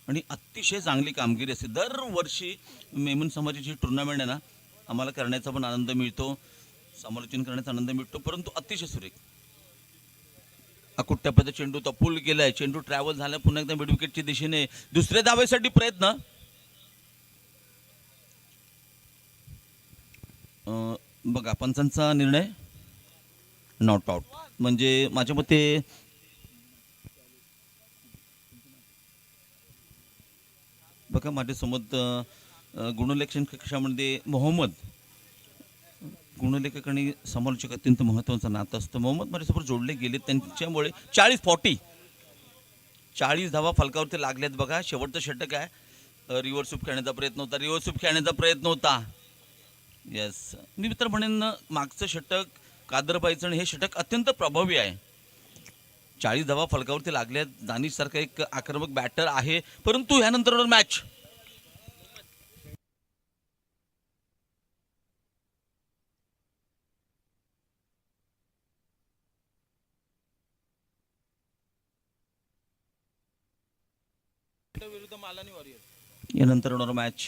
आणि अतिशय चांगली कामगिरी असते. दरवर्षी मेमन समाजाची टुर्नामेंट आहे ना, आम्हाला करण्याचा पण आनंद मिळतो, समालोचन करण्याचा आनंद मिळतो, परंतु अतिशय सुरेख. अकुट्या पद्धत चेंडू तपूल गेलाय, चेंडू ट्रॅव्हल झाला पुन्हा एकदा मिड विकेटच्या दिशेने, दुसऱ्या धावेसाठी प्रयत्न. बघा पंचांचा निर्णय नॉट आउट. म्हणजे माझ्या मते बघा, माझ्यासोबत गुणलेखन कक्षामध्ये मोहम्मद, गुणलेखक आणि समालोचक अत्यंत महत्त्वाचं नातं असतं. मोहम्मद माझ्यासोबत जोडले गेले, त्यांच्यामुळे 40 धावा फलकावरती लागल्यात. बघा शेवटचं षटक आहे, रिव्हर्स उप खेळण्याचा प्रयत्न होता. येस, मी मित्र म्हणेन मागचं षटक कादरबाईचं आणि हे षटक अत्यंत प्रभावी आहे. 40 धावा फलकावरती लागल्यात. दानिश सारखा एक आक्रमक बॅटर आहे, परंतु ह्यानंतर मॅच यानंतर होणार मॅच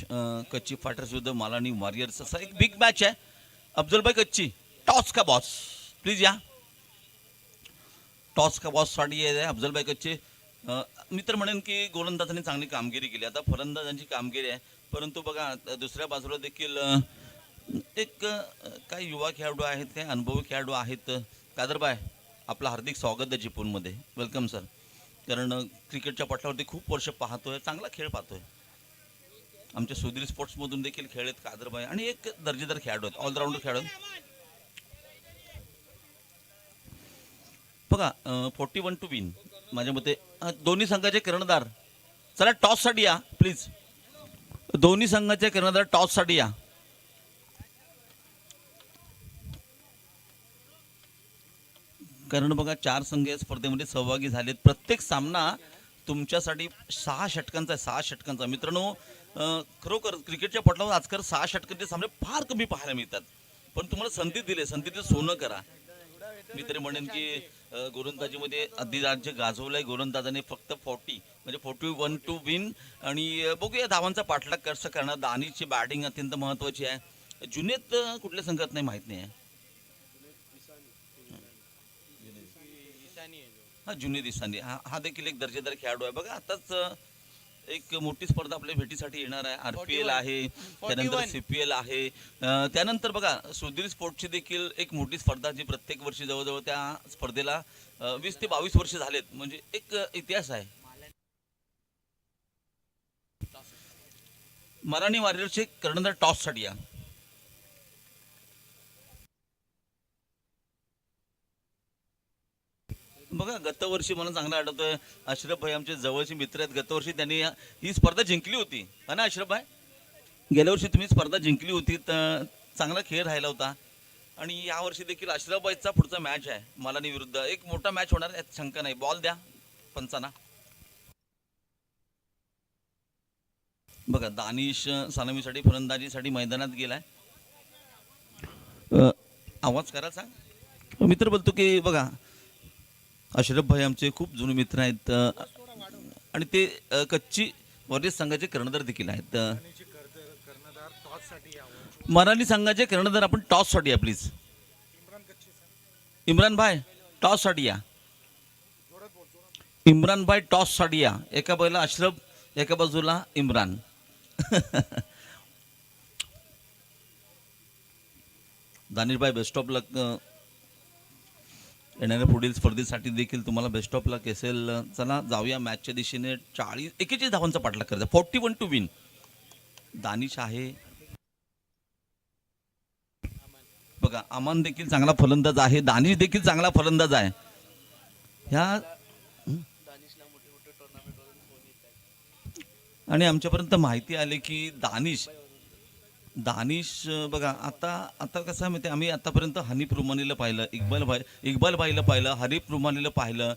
कच्ची फायटर्स विरुद्ध मालानी वॉरियर्स. असा एक बिग मॅच आहे. अफजलभाई कच्ची, टॉस का बॉस प्लीज या. टॉस का बॉस साठी आहे अफजलभाई कच्चे. मित्र म्हणेन की गोलंदाजांनी चांगली कामगिरी केली, आता फलंदाजांची कामगिरी आहे. परंतु बघा दुसऱ्या बाजूला देखील एक काही युवा खेळाडू आहेत, काही अनुभवी खेळाडू आहेत. कादरबाई, आपलं हार्दिक स्वागत आहे चिपळूणमध्ये. Welcome sir. कारण क्रिकेटच्या पटलावरती खूप वर्ष पाहतोय, चांगला खेळ पाहतोय. आमच्या सुधीर स्पोर्ट्समधून देखील खेळ आहेत कादरबाई, आणि एक दर्जेदार खेळाडू आहेत, ऑलराऊंडर खेळाडू. बघा 41 टू विन माझ्या मते. दोन्ही संघाचे कर्णधार चला टॉससाठी या प्लीज. दोन्ही संघाचे कर्णधार टॉससाठी या. कारण बघा 4 संघ या स्पर्धेमध्ये सहभागी झालेत. प्रत्येक सामना तुमच्यासाठी 6 षटकांचा 6 षटकांचा. मित्रांनो, खरोखर क्रिकेटच्या पटलावर आजकाल 6 षटकांचे सामने फार कमी पाहायला मिळतात, पण तुम्हाला संधी दिली, संधीचं सोनं करा. मी तरी म्हणेन की गोलंदाजीमध्ये अधिराज्य गाजवलंय गोलंदाजाने. फक्त 40 म्हणजे 41 टू विन. आणि बघूया धावांचा पाठलाग कसं करणार. दानिशची बॅटिंग अत्यंत महत्त्वाची आहे. जुनेत कुठल्या संघात नाही माहीत नाही आहे. हा जुने दिसांनी हा देखील एक दर्जेदार खेळाडू आहे. बघा आताच एक मोठी स्पर्धा आपल्या भेटीसाठी येणार आहे. RPL आहे, त्यानंतर CPL आहे. त्यानंतर बघा सुधीर स्पोर्ट्सची देखील एक मोठी स्पर्धा जी प्रत्येक वर्षी जवळजवळ त्या स्पर्धेला 20 ते 22 वर्ष झालेत, म्हणजे एक इतिहास आहे. मराठी वॉरियर्सचे कर्णधार टॉससाठी या. बघा गतवर्षी मला चांगलं आठवतंय, अशरफ भाई आमचे जवळचे मित्र आहेत. गतवर्षी त्यांनी ही स्पर्धा जिंकली होती, है ना अशरफ भाई? गेल्या वर्षी तुम्ही स्पर्धा जिंकली होती, तर चांगला खेळ राहिला होता. आणि यावर्षी देखील अशरफ भाईचा पुढचा मॅच आहे मलानी विरुद्ध. एक मोठा मॅच होणार यात शंका नाही. बॉल द्या पंचांना. बघा दानिश सलामीसाठी फलंदाजीसाठी मैदानात गेलाय. आवाज करा सांग. मित्र बोलतो की बघा अशरफ भाई आमचे खूप जुने मित्र आहेत, आणि ते कच्ची वॉरियर्स संघाचे कर्णधार देखील आहेत. मराठी संघाचे कर्णधार आपण टॉससाठी या प्लीज. इम्रान भाई टॉससाठी या. इम्रान भाई टॉससाठी या. एका बाजूला अशरफ, एका बाजूला इम्रान. दानिश भाई बेस्ट ऑफ लक. येणाऱ्या पुढील स्पर्धेसाठी देखील तुम्हाला बेस्ट ऑफ लक असेल. चला जाऊया मॅचच्या दिशेने. 41 धावांचा पाठलाग करायचा. 41 टू विन. दानिश आहे, बघा अमान देखील चांगला फलंदाज आहे, दानिश देखील चांगला फलंदाज आहे. ह्या आणि आमच्यापर्यंत माहिती आली की दानिश बघा आता कसं आहे माहिती, आम्ही आतापर्यंत हनीफ रुमानीला पाहिलं, इक्बाल भाईला पाहिलं, हरीफ रुमानीला पाहिलं,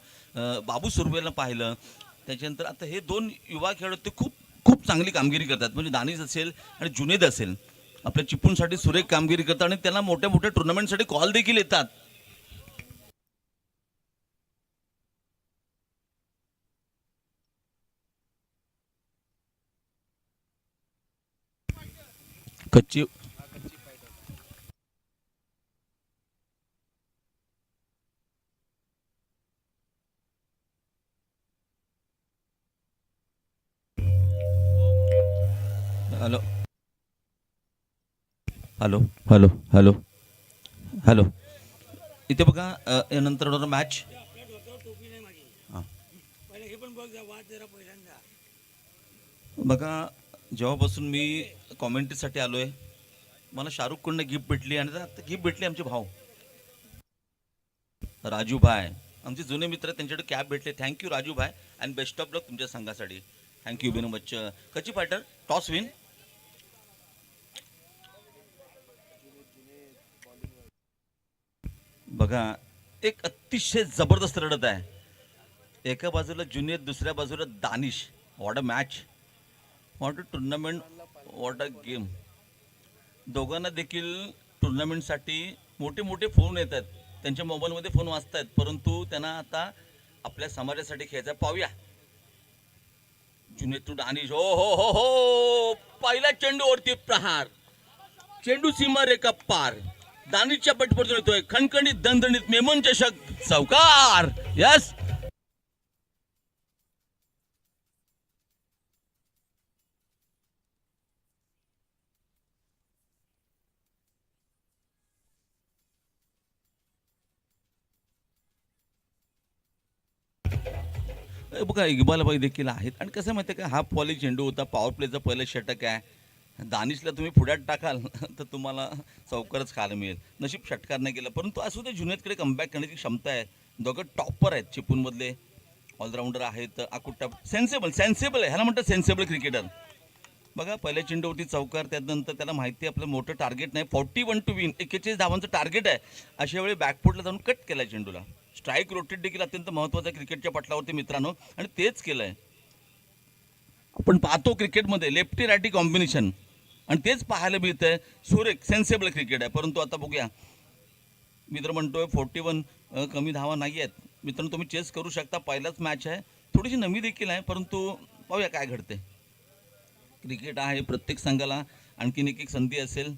बाबू सुरवेला पाहिलं. त्याच्यानंतर आता हे 2 युवा खेळाडू ते खूप खूप चांगली कामगिरी करतात. म्हणजे दानिश असेल आणि जुनेद असेल, आपल्या चिपळूणसाठी सुरेख कामगिरी करतात आणि त्यांना मोठ्या मोठ्या टुर्नामेंटसाठी कॉल देखील येतात. कच्ची hello hello hello hello hello इथे बघा यानंतर मॅच. बघा जेव्हापासून मी कॉमेंट्रीसाठी आलोय, मला शाहरुख कडनं गिफ्ट भेटली, आणि आता गिफ्ट भेटली आमचे भाऊ राजू भाई, आमचे जुने मित्र, त्यांच्याकडे कॅप भेटले. थँक्यू राजू भाई, अँड बेस्ट ऑफ लक तुमच्या संघासाठी. Thank you very much. कच्ची फायटर टॉस विन. बघा एक अतिशय जबरदस्त लढत आहे. एका बाजूला जुनियर, दुसऱ्या बाजूला Danish. What a match, what a tournament, what a game. दोघांना देखील टुर्नामेंटसाठी मोठे मोठे फोन येतात, त्यांच्या मोबाईलमध्ये फोन वाजतात, परंतु त्यांना आता आपल्या समाजासाठी खेळायचा. पाहूया जुनियर टू दानिश. हो हो हो हो, पहिल्या चेंडूवरती प्रहार, चेंडू सीमा रेखा पार. दानिशच्या पटपटून येतोय खणखणीत दणदणीत मेमन चषक चौकार. यस, बघा इक्बालबाई देखील आहेत. आणि कसं माहिती आहे का, हा पॉली चेंडू होता, पॉवर प्लेचा पहिलं षटक आहे. दानिशला तुम्ही पुढ्यात टाकाल तर तुम्हाला चौकारच खायला मिळेल. नशीब षटकार नाही केला, परंतु असू दे, जुनेदकडे कमबॅक करण्याची क्षमता आहे. दोघं टॉपर आहेत, चिपळूणमधले ऑलराऊंडर आहेत. अकुट्टा सेन्सेबल आहे, ह्याला म्हणतात सेन्सेबल क्रिकेटर. बघा पहिल्या चेंडूवरती चौकार, त्यानंतर त्याला माहिती आहे आपलं मोठं टार्गेट नाही. 41 टू विन, 41 धावांचं टार्गेट आहे. अशा वेळी बॅकफुटला जाऊन कट केला चेंडूला. स्ट्राईक रोटेट देखील अत्यंत महत्त्वाचं क्रिकेटच्या पटलावरती मित्रांनो, आणि तेच केलंय. आपण पाहतो क्रिकेटमध्ये लेफ्टी रायटी कॉम्बिनेशन, आणि तेच पाहायला मिळतंय. सुरेख सेन्सेबल क्रिकेट आहे. परंतु आता बघूया, मित्र म्हणतोय 41 कमी धावा नाही आहेत. मित्रांनो तुम्ही चेस करू शकता, पहिलाच मॅच आहे, थोडीशी नमी देखील आहे, परंतु पाहूया काय घडते. क्रिकेट आहे, प्रत्येक संघाला आणखीन एक संधी असेल,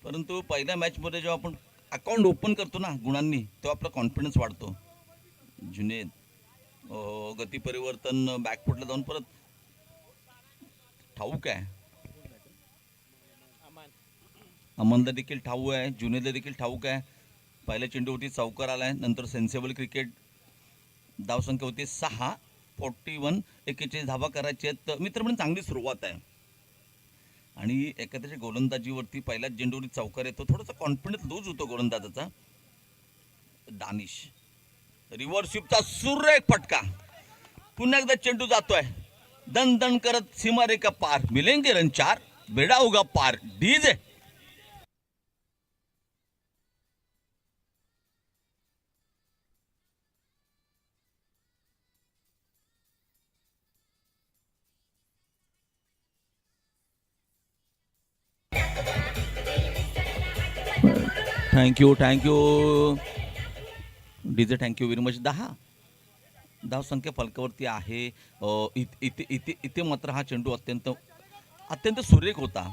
परंतु पहिल्या मॅचमध्ये जेव्हा आपण अकाउंट ओपन करतो ना गुणांनी, तेव्हा आपला कॉन्फिडन्स वाढतो. जुनेद गती परिवर्तन, बॅकफुटला जाऊन परत ठाऊक आहे, अमनला देखील ठाऊक आहे, जुनेदला देखील ठाऊक आहे. पहिल्या चेंडूवरती चौकार आलाय, नंतर सेन्सेबल क्रिकेट. धावसंख्या होती 6, 41, 41 धावा करायचे आहेत. मित्रमंडळी चांगली सुरुवात आहे आणि एखाद्याच्या गोलंदाजीवरती पहिल्याच चेंडूवरती चौकार येतो, थोडासा कॉन्फिडन्स लूज होतो गोलंदाजाचा. दानिश रिव्हर्स स्वीपचा सुरेख फटका, पुन्हा एकदा चेंडू जातोय दन दन करत सीमारेखा पार. मिलेंगे रन 4, बेडा होगा पार. DJ thank you DJ, thank you very much. 10 धावसंख्या फलकावरती आहे. इथे इथे इथे मात्र हा चेंडू अत्यंत सुरेख होता.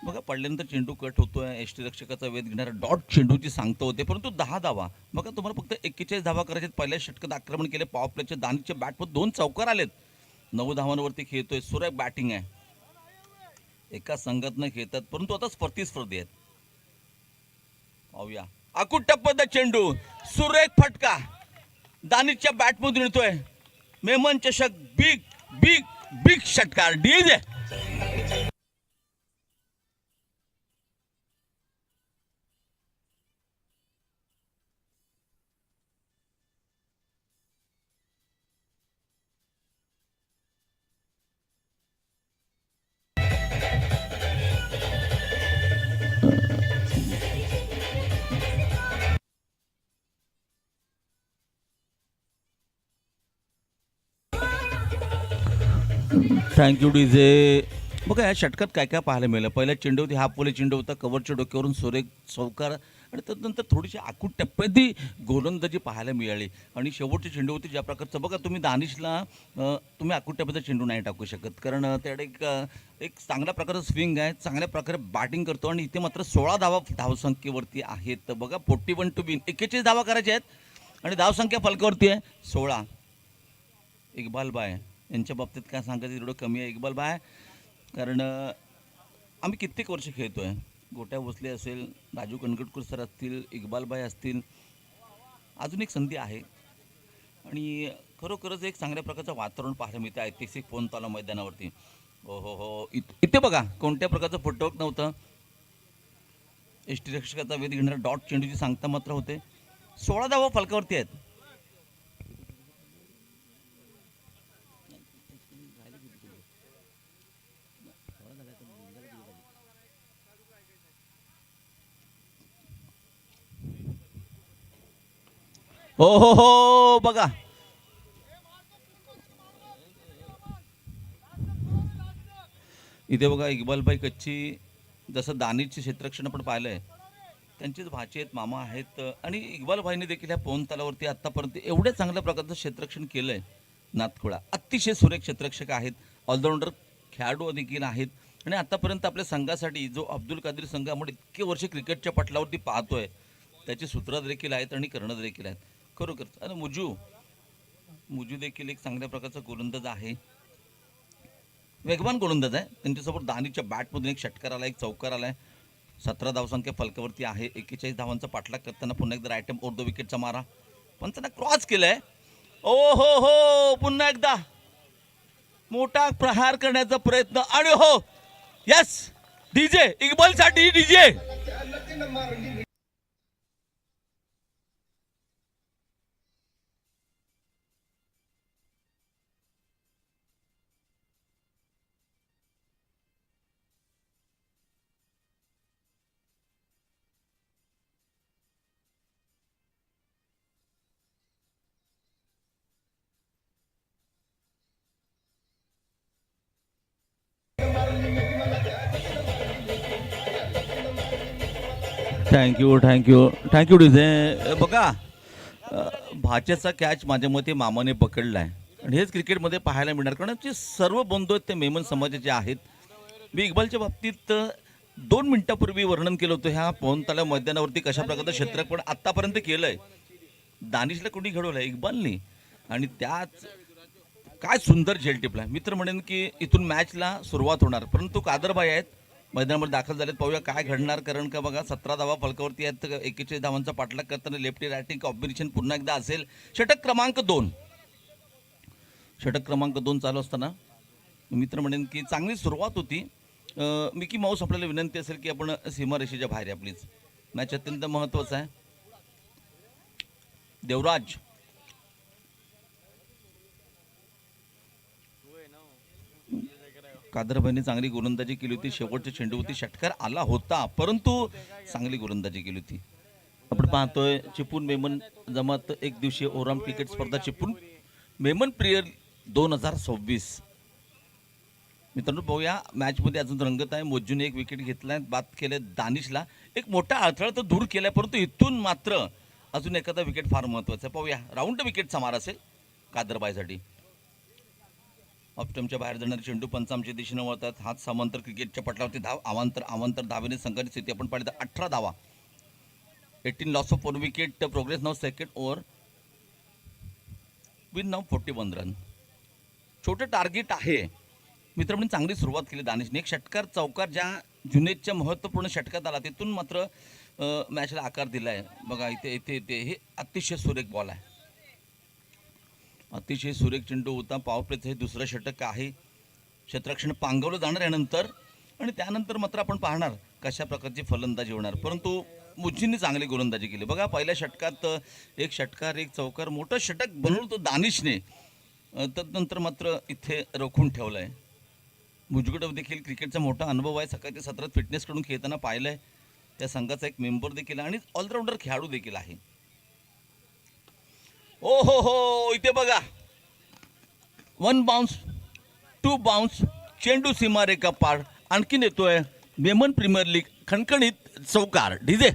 बघा पडल्यानंतर चेंडू कट होतोय, यष्टीरक्षकाचा वेध घेणारा डॉट चेंडूची सांगता होते, परंतु 10 धावा. बघा तुम्हाला फक्त 41 धावा करायचे. पहिल्या षटकात आक्रमण केले, पॉवर प्लेच्या दानीच्या बॅटवर 2 चौकार आलेत. 9 धावांवरती खेळतोय, सुरेख बॅटिंग आहे. एका संघातनं खेळतात, परंतु आता स्पर्धी आहेत. पाहूया अकुट पद चेंडू, सुरेख फटका दानिशच्या बॅटमधून येतोय. मेमन चषक बिग बिग बिग षटकार. DJ thank you DJ. बघा या षटकात काय काय पाहायला मिळालं. पहिल्या चेंडू होती, हाफ वॉली चेंडू होता, कव्हरच्या डोक्यावरून सुरेख चौकार आणि त्यानंतर थोडीशी आखूट टप्प्यातही गोलंदाजी पाहायला मिळाली. आणि शेवटची चेंडू होती ज्या प्रकारचं, बघा तुम्ही दानिशला तुम्ही आखूट टप्प्याचा चेंडू नाही टाकू शकत, कारण त्याकडे एक चांगल्या प्रकारचं स्विंग आहे, चांगल्या प्रकारे बॅटिंग करतो. आणि इथे मात्र 16 धावा धावसंख्येवरती आहेत. तर बघा 41 टू बिन 41 धावा करायच्या आहेत आणि धावसंख्या फलकावरती आहे 16. इक्बाल बाय यांच्या बाबतीत काय सांगायचं एवढं कमी आहे. इक्बाल बाय, कारण आम्ही कित्येक वर्ष खेळतोय. गोट्या भोसले असेल, राजू कणगटकर सर असतील, इक्बाल बाय असतील, अजून एक संधी आहे. आणि खरोखरच एक चांगल्या प्रकारचं वातावरण पाहायला मिळतं ऐतिहासिक फोन ताला मैदानावरती. हो इथे बघा कोणत्या प्रकारचं फुटवर्क नव्हतं. यष्टीरक्षकाचा वेध घेणारा डॉट चेंडूची सांगता मात्र होते. 16 धावा फलकावरती आहेत. हो बघा इथे बघा इक्बालबाई कच्ची, जसं दानिशचे क्षेत्ररक्षण आपण पाहिलंय, त्यांचेच भाचे आहेत, मामा आहेत. आणि इक्बालबाईंनी देखील ह्या पोहन तलावरती आत्तापर्यंत एवढ्या चांगल्या प्रकारचं क्षेत्ररक्षण केलं आहे. नाथखोळा अतिशय सुरेख क्षेत्ररक्षक आहेत, ऑलराऊंडर खेळाडू देखील आहेत. आणि आतापर्यंत आपल्या संघासाठी जो अब्दुल कादीर संघ आपण इतके वर्ष क्रिकेटच्या पटलावरती पाहतोय, त्याचे सूत्रधार देखील आहेत आणि कर्णधार देखील आहेत. खरोखर आणि मुजू देखील एक चांगल्या प्रकारचा गोलंदाज आहे, वेगवान गोलंदाज आहे. त्यांच्यासोबत दानीच्या बॅटमधून एक षटकार आला, एक चौकार आलाय. 17 धावसंख्या फलकावरती आहे. 41 धावांचा पाठलाग करताना पुन्हा एकदा राईट ओर दो विकेटचा मारा, पण त्यांना क्रॉस केलंय. हो पुन्हा एकदा मोठा प्रहार करण्याचा प्रयत्न. आणि हो यस डीजे, इक्बालसाठी डीजे. Thank you DJ. बघा भाच्याचा कॅच माझ्या मते मामाने पकडला आहे आणि हेच क्रिकेटमध्ये पाहायला मिळणार, कारण जे सर्व बंधू आहेत ते मेमन समाजाचे आहेत. मी इक्बालच्या बाबतीत 2 मिनिटापूर्वी वर्णन केलं होतं ह्या पोहन तलाव मैदानावरती कशा प्रकारचं क्षेत्ररक्षण आत्तापर्यंत केलं आहे. दानिशला कोणी घडवलं आहे? इक्बालनी. आणि त्याच काय सुंदर झेल टिपला मित्र. म्हणेन की इथून मॅचला सुरुवात होणार, परंतु कादरबाई आहेत मैदानामध्ये दाखल झालेत. पाहूया काय घडणार. कारण का बघा 17 धावा फलकावरती आहेत. 41 धावांचा पाठलाग करताना लेफ्टी रायटिंग कॉम्बिनेशन पुन्हा एकदा असेल. षटक क्रमांक 2, षटक क्रमांक 2 चालू असताना मित्र म्हणेन की चांगली सुरुवात होती. मिकी माऊस आपल्याला विनंती असेल की आपण सीमारेषेच्या बाहेर या प्लीज. मॅच अत्यंत महत्त्वाचा आहे. देवराज कादरबाईंनी चांगली गोलंदाजी केली होती. शेवटच्या चेंडूवरती षटकार आला होता, परंतु चांगली गोलंदाजी केली होती. आपण पाहतोय चिपळूण मेमन जमात एक दिवसीय ओराम क्रिकेट स्पर्धा चिपळूण मेमन प्रियर 2026. मित्रांनो पाहूया मॅचमध्ये अजून रंगत आहे. मोजून एक विकेट घेतलाय, बाद केले दानिशला. एक मोठा अडथळा तर दूर केलाय, परंतु इथून मात्र अजून एखादा विकेट फार महत्वाचा आहे. पाहूया राऊंड विकेटचा मार असेल कादरबाईसाठी. ऑप्टमच्या बाहेर जाणारे चेंडू पंचांच्या दिशेने वळतात. हात समांतर क्रिकेटच्या पटलावरती धाव अवांतर धावेने संघाची स्थिती आपण पाहिली तर 18 धावा. 18 loss of 1 wicket. Progress now second over. Win now 41 run. छोटं टार्गेट आहे मित्रांनो. चांगली सुरुवात केली दानिशने. एक षटकार चौकार ज्या जुनेदच्या महत्त्वपूर्ण षटकात आला तिथून मात्र मॅचला आकार दिला आहे. बघा इथे इथे इथे हे अतिशय सुरेख बॉल आहे. अतिशय सुरेख चेंडू होता. पॉवर प्लेचं हे दुसरं षटक आहे. क्षेत्ररक्षण पांगवलं जाणार यानंतर आणि त्यानंतर मात्र आपण पाहणार कशा प्रकारची फलंदाजी होणार. परंतु मुजींनी चांगली गोलंदाजी केली. बघा पहिल्या षटकात एक षटकार एक चौकार मोठं षटक बनवलं तो दानिशने. तदनंतर मात्र इथे रोखून ठेवलं आहे. मुजगुड देखील क्रिकेटचा मोठा अनुभव आहे. सकाळच्या सत्रात फिटनेसकडून खेळताना पाहिलं आहे. त्या संघाचा एक मेंबर देखील आणि ऑलराऊंडर खेळाडू देखील आहे. ओ हो हो इथे बघा 1 बाउन्स 2 बाउन्स चेंडू सीमारेखा पार. आणखीन येतोय मेमन प्रीमियर लीग खणखणीत चौकार. DJ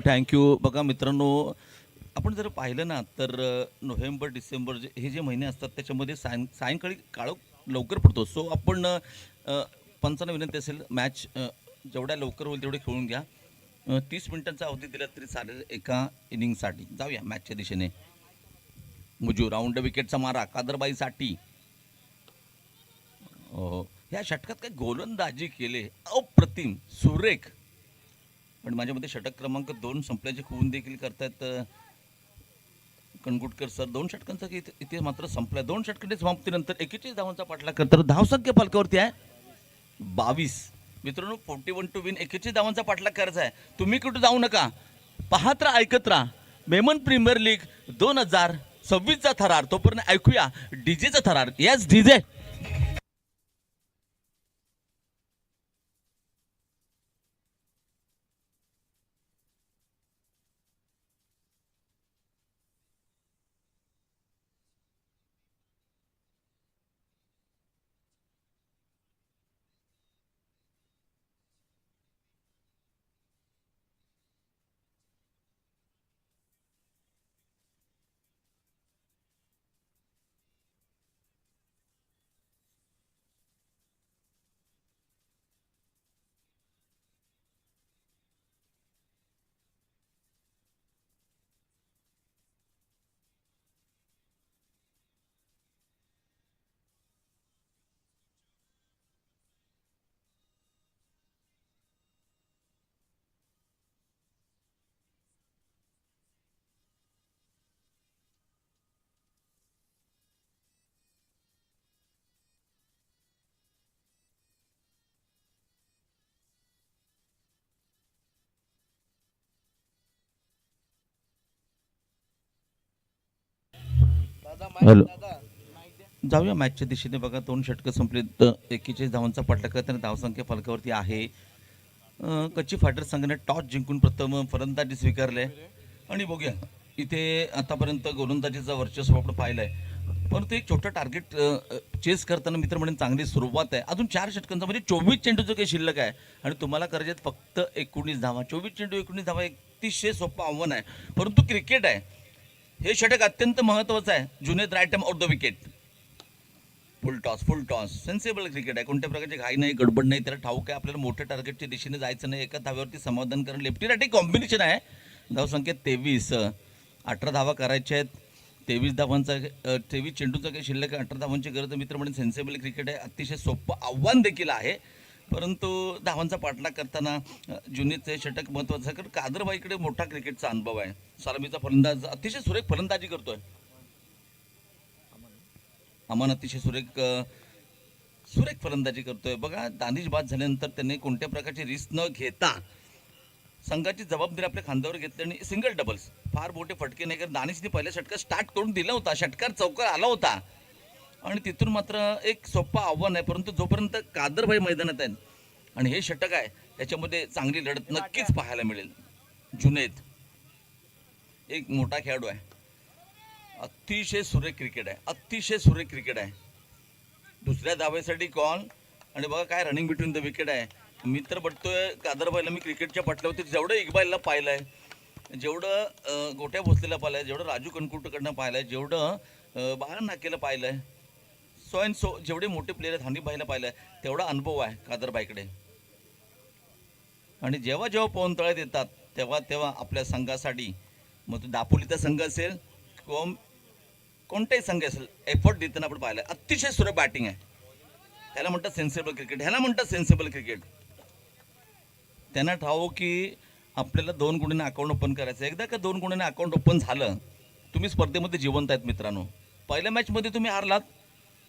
thank you. बघा मित्रांनो आपण जर पाहिलं ना तर नोव्हेंबर डिसेंबर हे जे महिने असतात त्याच्यामध्ये सायंकाळी काळोख लवकर पडतो. सो आपण पंचांना विनंती असेल मॅच जेवढ्या लवकर होईल तेवढे खेळून घ्या. 30 मिनिटांचा अवधी दिला तरी चालेल एका इनिंगसाठी. जाऊया मॅचच्या दिशेने. मुजू राऊंड विकेटचा मारा कादरबाईसाठी. ह्या षटकात काय गोलंदाजी केले अप्रतिम सुरेख. पण माझ्यामध्ये षटक क्रमांक 2 संपल्याचे खून देखील करतायत कणगुटकर सर. 2 षटकांचा इथे मात्र संपलाय. 2 षटकांच्या समाप्तीनंतर 41 धावांचा पाठलाग करतात. धावसंख्या फलकावरती आहे 22. मित्रांनो 41 टू विन 41 धावांचा पाठलाग करायचा आहे. तुम्ही कुठे जाऊ नका, पाहत राहा ऐकत राहा मेमन प्रीमियर लीग 2026चा थरार. तोपर्यंत ऐकूया डीजेचा थरार. Yes DJ. हॅलो जाऊया मॅचच्या दिशेने. बघा 2 षटकं संपले. 41 धावांचा पाठलाग करताना धावसंख्या फलकावरती आहे. कच्ची फायटर संघाने टॉस जिंकून प्रथम फलंदाजी स्वीकारले आणि बघूया इथे आतापर्यंत गोलंदाजीचं वर्चस्व आपण पाहिलं आहे, परंतु एक छोटं टार्गेट चेस करताना मित्र म्हणून चांगली सुरुवात आहे. अजून 4 षटकांचा म्हणजे 24 चेंडूचं काही शिल्लक आहे आणि तुम्हाला करायचे आहेत फक्त 19 धावा. 24 चेंडू 19 धावा अतिशय सोपं आव्हान आहे, परंतु क्रिकेट आहे. हे षटक अत्यंत महत्त्वाचं आहे. Juned right out the wicket. Full toss sensible cricket आहे. कोणत्या प्रकारची घाई नाही, गडबड नाही. त्याला ठाऊक आहे आपल्याला मोठ्या टार्गेटच्या दिशेने जायचं नाही. एका धाव्यावरती समाधान करणं. लेफ्टी राईट कॉम्बिनेशन आहे. धावसंख्या 23. 18 धावा करायच्या आहेत. 23 धावांचा 23 चेंडूचा काही शिल्लक 18 धावांची गरज मित्र म्हणून सेन्सिबल क्रिकेट आहे. अतिशय सोपं आव्हान देखील आहे, परंतु धावांचा पाठलाग करताना जुनीदचं हे षटक महत्त्वाचं आहे, कारण कादरबाईकडे मोठा क्रिकेटचा अनुभव आहे. सलामीचा फलंदाज अतिशय सुरेख फलंदाजी करतोय. अमन अतिशय सुरेख फलंदाजी करतोय. बघा, दानिश बाद झाल्यानंतर त्यांनी कोणत्या प्रकारची रिस्क न घेता संघाची जबाबदारी आपल्या खांद्यावर घेतली आणि सिंगल डबल्स. फार मोठे फटके नाही, कारण दानिशने पहिल्या षटकात स्टार्ट करून दिला होता. षटकार चौकार आला होता आणि तिथून मात्र एक सोपं आव्हान आहे. परंतु जोपर्यंत कादरभाई मैदानात आहेत आणि हे षटक आहे, त्याच्यामध्ये चांगली लढत नक्कीच पाहायला मिळेल. जुनेद एक मोठा खेळाडू आहे. अतिशय सुरेख क्रिकेट आहे. दुसऱ्या धावेसाठी कॉल आणि बघा काय रनिंग बिटवीन द विकेट आहे. मी तर बघतोय कादरबाईला मी क्रिकेटच्या पटल्यावरती जेवढं इक्बालला पाहिलंय, जेवढं गोट्या भोसलेला पाहिलंय, जेवढं राजू कनकुटकडनं पाहिलंय, जेवढं बाळा नाकेला पाहिलंय, सो अँड सो जेवढे मोठे प्लेयर आहेत हनीबाईला पाहिलंय, तेवढा अनुभव आहे कादरबाईकडे. आणि जेव्हा जेव्हा पवनतळ्यात येतात तेव्हा आपल्या संघासाठी, मग तो दापोलीचा संघ असेल किंवा कोणताही संघ असेल, एफर्ट देताना आपण पाहिलं. अतिशय सुरेख बॅटिंग आहे. त्याला म्हणतात सेन्सिबल क्रिकेट. त्यांना ठाऊक की आपल्याला 2 गुणांनी अकाउंट ओपन करायचं. एकदा का 2 गुणांनी अकाउंट ओपन झालं, तुम्ही स्पर्धेमध्ये जिवंत आहेत मित्रांनो. पहिल्या मॅचमध्ये तुम्ही हारलात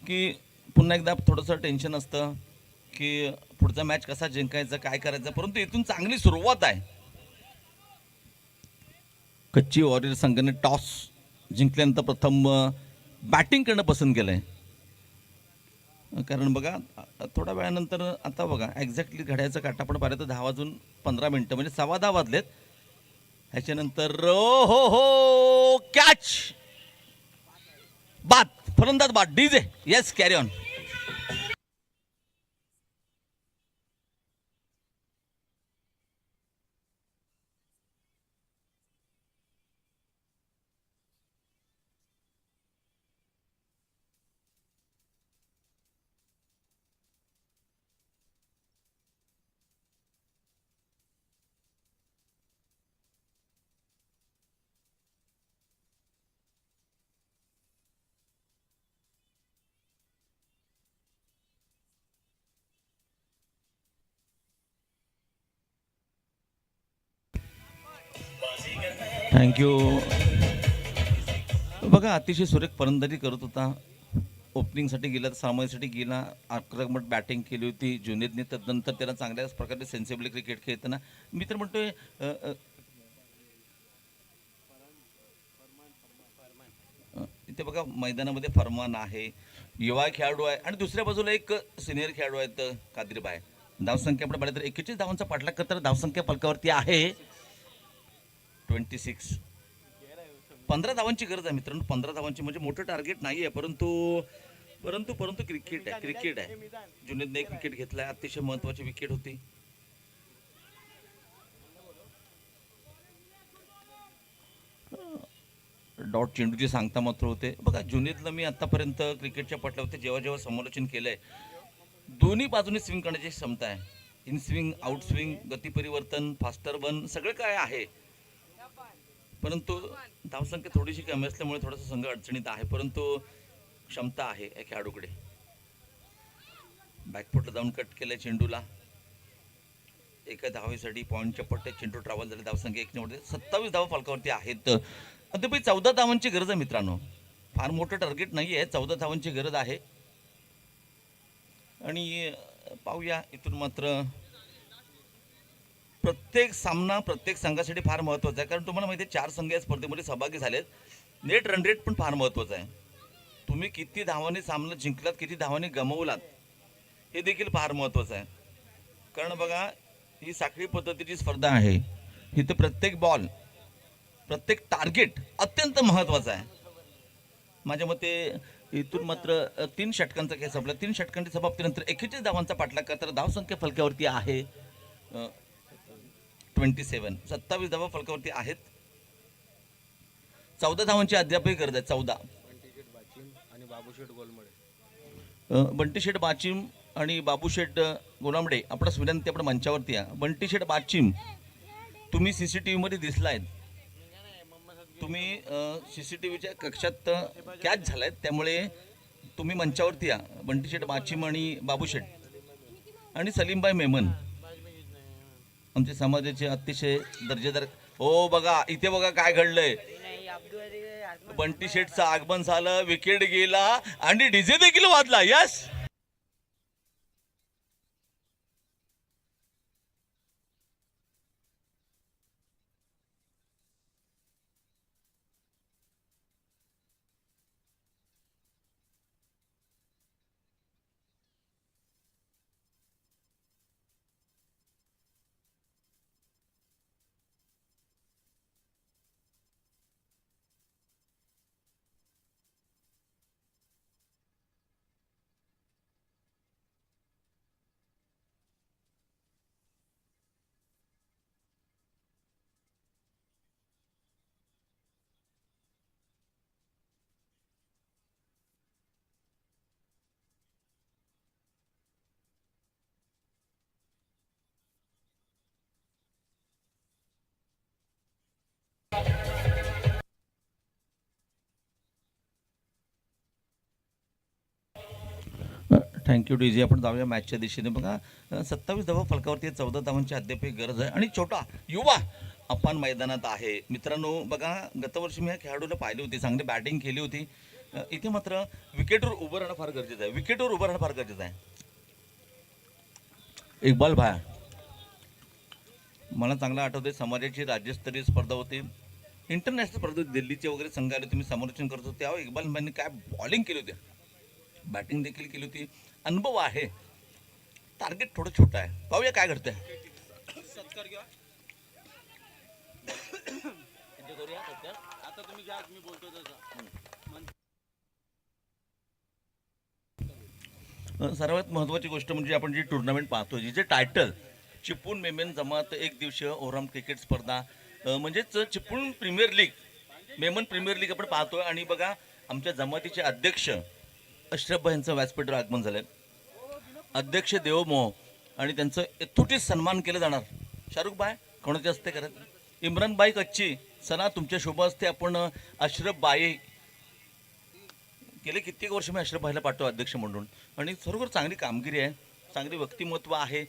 की पुन्हा एकदा थोडंसं टेन्शन असतं की पुढचा मॅच कसा जिंकायचा, काय करायचं. परंतु इथून चांगली सुरुवात आहे. कच्ची वॉरियर संघाने टॉस जिंकल्यानंतर प्रथम बॅटिंग करणं पसंत केलंय. कारण बघा, थोड्या वेळानंतर आता बघा एक्झॅक्टली घड्याचा काटा पण पाहिलं तर 10 वाजून 15 मिनिटं म्हणजे 10:15 वाजलेत. ह्याच्यानंतर हो कॅच, बाद, फलंदाज बाद, DJ. Yes, carry on. Thank you. बघा, अतिशय सुरेख फलंदाजी करत होता. ओपनिंगसाठी गेला, सामन्यासाठी गेला, आक्रमक बॅटिंग केली होती जुनेदने. त्यानंतर त्याला चांगल्या प्रकारे सेन्सिबल क्रिकेट खेळताना मी तर म्हणतोय इथे बघा मैदानामध्ये फरमान आहे, युवा खेळाडू आहे आणि दुसऱ्या बाजूला एक सिनियर खेळाडू आहेत कादरीबाई. धावसंख्या आपण पाहिलं तर 41 धावांचा पाठलाग करताना धावसंख्या फलकावरती आहे 26. 15 धावांची गरज आहे मित्रांनो. 15 धावांची म्हणजे मोठं टार्गेट नाही आहे, परंतु क्रिकेट आहे. जुनेदने एक विकेट घेतलाय. अतिशय महत्वाची विकेट होती. डॉट चेंडूची सांगता मात्र होते. बघा, जुनेदला मी आतापर्यंत क्रिकेटच्या पटल्यावरती जेव्हा समालोचन केलंय, दोन्ही बाजूने स्विंग करण्याची क्षमता आहे. इन स्विंग, आउट स्विंग, गती परिवर्तन, फास्टर वन, सगळं काय आहे. परंतु धावसंख्या थोडीशी कमी असल्यामुळे थोडासा संघ अडचणीत आहे, परंतु क्षमता आहे या खेळाडूकडे. बॅकफुटला जाऊन कट केलंय चेंडूला. एका धावेसाठी पॉईंटच्या पट्ट्यात चेंडू ट्रॅव्हल झाले. धावसंख्या 27 धावा फलकावरती आहेत. अद्याप 14 धावांची गरज आहे मित्रांनो. फार मोठं टार्गेट नाही आहे, 14 धावांची गरज आहे. आणि पाहूया इथून मात्र प्रत्येक सामना प्रत्येक संघासाठी फार महत्त्वाचा आहे, कारण तुम्हाला माहिती आहे 4 संघ या स्पर्धेमध्ये सहभागी झालेत. नेट रन रेट पण फार महत्त्वाचं आहे. तुम्ही किती धावांनी सामना जिंकलात, किती धावांनी गमावलात, हे देखील फार महत्त्वाचं आहे. कारण बघा, ही साखळी पद्धतीची स्पर्धा आहे. इथं प्रत्येक बॉल प्रत्येक टार्गेट अत्यंत महत्त्वाचं आहे. माझ्या मते इथून मात्र 3 षटकांचा खेळ संपला. 3 षटकांच्या समाप्तीनंतर 41 धावांचा पाठलाग करताना धावसंख्या फलकावरती आहे 27. 27 धावा फलकावरती आहेत. 14 धावांची अद्यापही गरज आहे. 14. बंटी शेठ बाचिम आणि बाबूशेठ गोलांबडे, आपणास विनंती, आपण मंचावरती या. बंटी शेठ बाचिम, तुम्ही CCTV मध्ये दिसलायत. तुम्ही CCTVच्या कक्षात कॅच झालायत, त्यामुळे तुम्ही मंचावरती या. बंटी शेठ बाचिम आणि बाबूशेठ आणि सलीमबाई मेमन, आमच्या समाजाचे अतिशय दर्जेदार. हो बघा, इथे बघा काय घडलंय. बंटी शेठचं आगमन झालं, विकेट गेला आणि डीजे देखील वाजला. Yes, thank you DJ. आपण जाऊया मॅचच्या दिशेने. बघा 27 धावा फलकावरती, 14 धावांची अद्याप गरज आहे आणि छोटा युवा अपान मैदानात आहे. मित्रांनो बघा, गतवर्षी मी या खेळाडूला पाहिली होती, चांगली बॅटिंग केली होती. इथे मात्र विकेटवर उभं राहणं फार गरजेचं आहे. विकेटवर उभं राहणं फार गरजेचं आहे. इक्बाल भाया, मला चांगलं आठवते, समाजाची राज्यस्तरीय स्पर्धा होती, इंटरनॅशनल स्पर्धा, दिल्लीचे वगैरे संघ आले, तुम्ही समोरक्षण करत होते, तेव्हा इक्बाल भाईंनी काय बॉलिंग केली होती, बॅटिंग देखील केली होती. अनुभव आहे. टार्गेट थोडं छोटं आहे. पाहूया काय घडतंय. सर्वात महत्त्वाची गोष्ट म्हणजे आपण जी टुर्नामेंट पाहतोय, जिचे टायटल चिपळूण मेमन जमात एक दिवसीय ओव्हरऑल क्रिकेट स्पर्धा, म्हणजेच Chiplun premier league, Memon premier league आपण पाहतोय. आणि बघा, आमच्या जमातीचे अध्यक्ष अशरफ भाई यांचं व्यासपीठावर आगमन झालंय. अध्यक्ष देवमोह आणि त्यांचं यथोचित सन्मान केलं जाणार. शाहरुख भाई कोणाच्या हस्ते करत, इम्रान भाई कच्ची, सना तुमच्या शुभ हस्ते आपण अशरफ बाई, गेले कित्येक वर्ष मी अशरफ भाईला पाठवतो अध्यक्ष म्हणून, आणि खरोखर चांगली कामगिरी आहे, चांगली व्यक्तिमत्व आहे.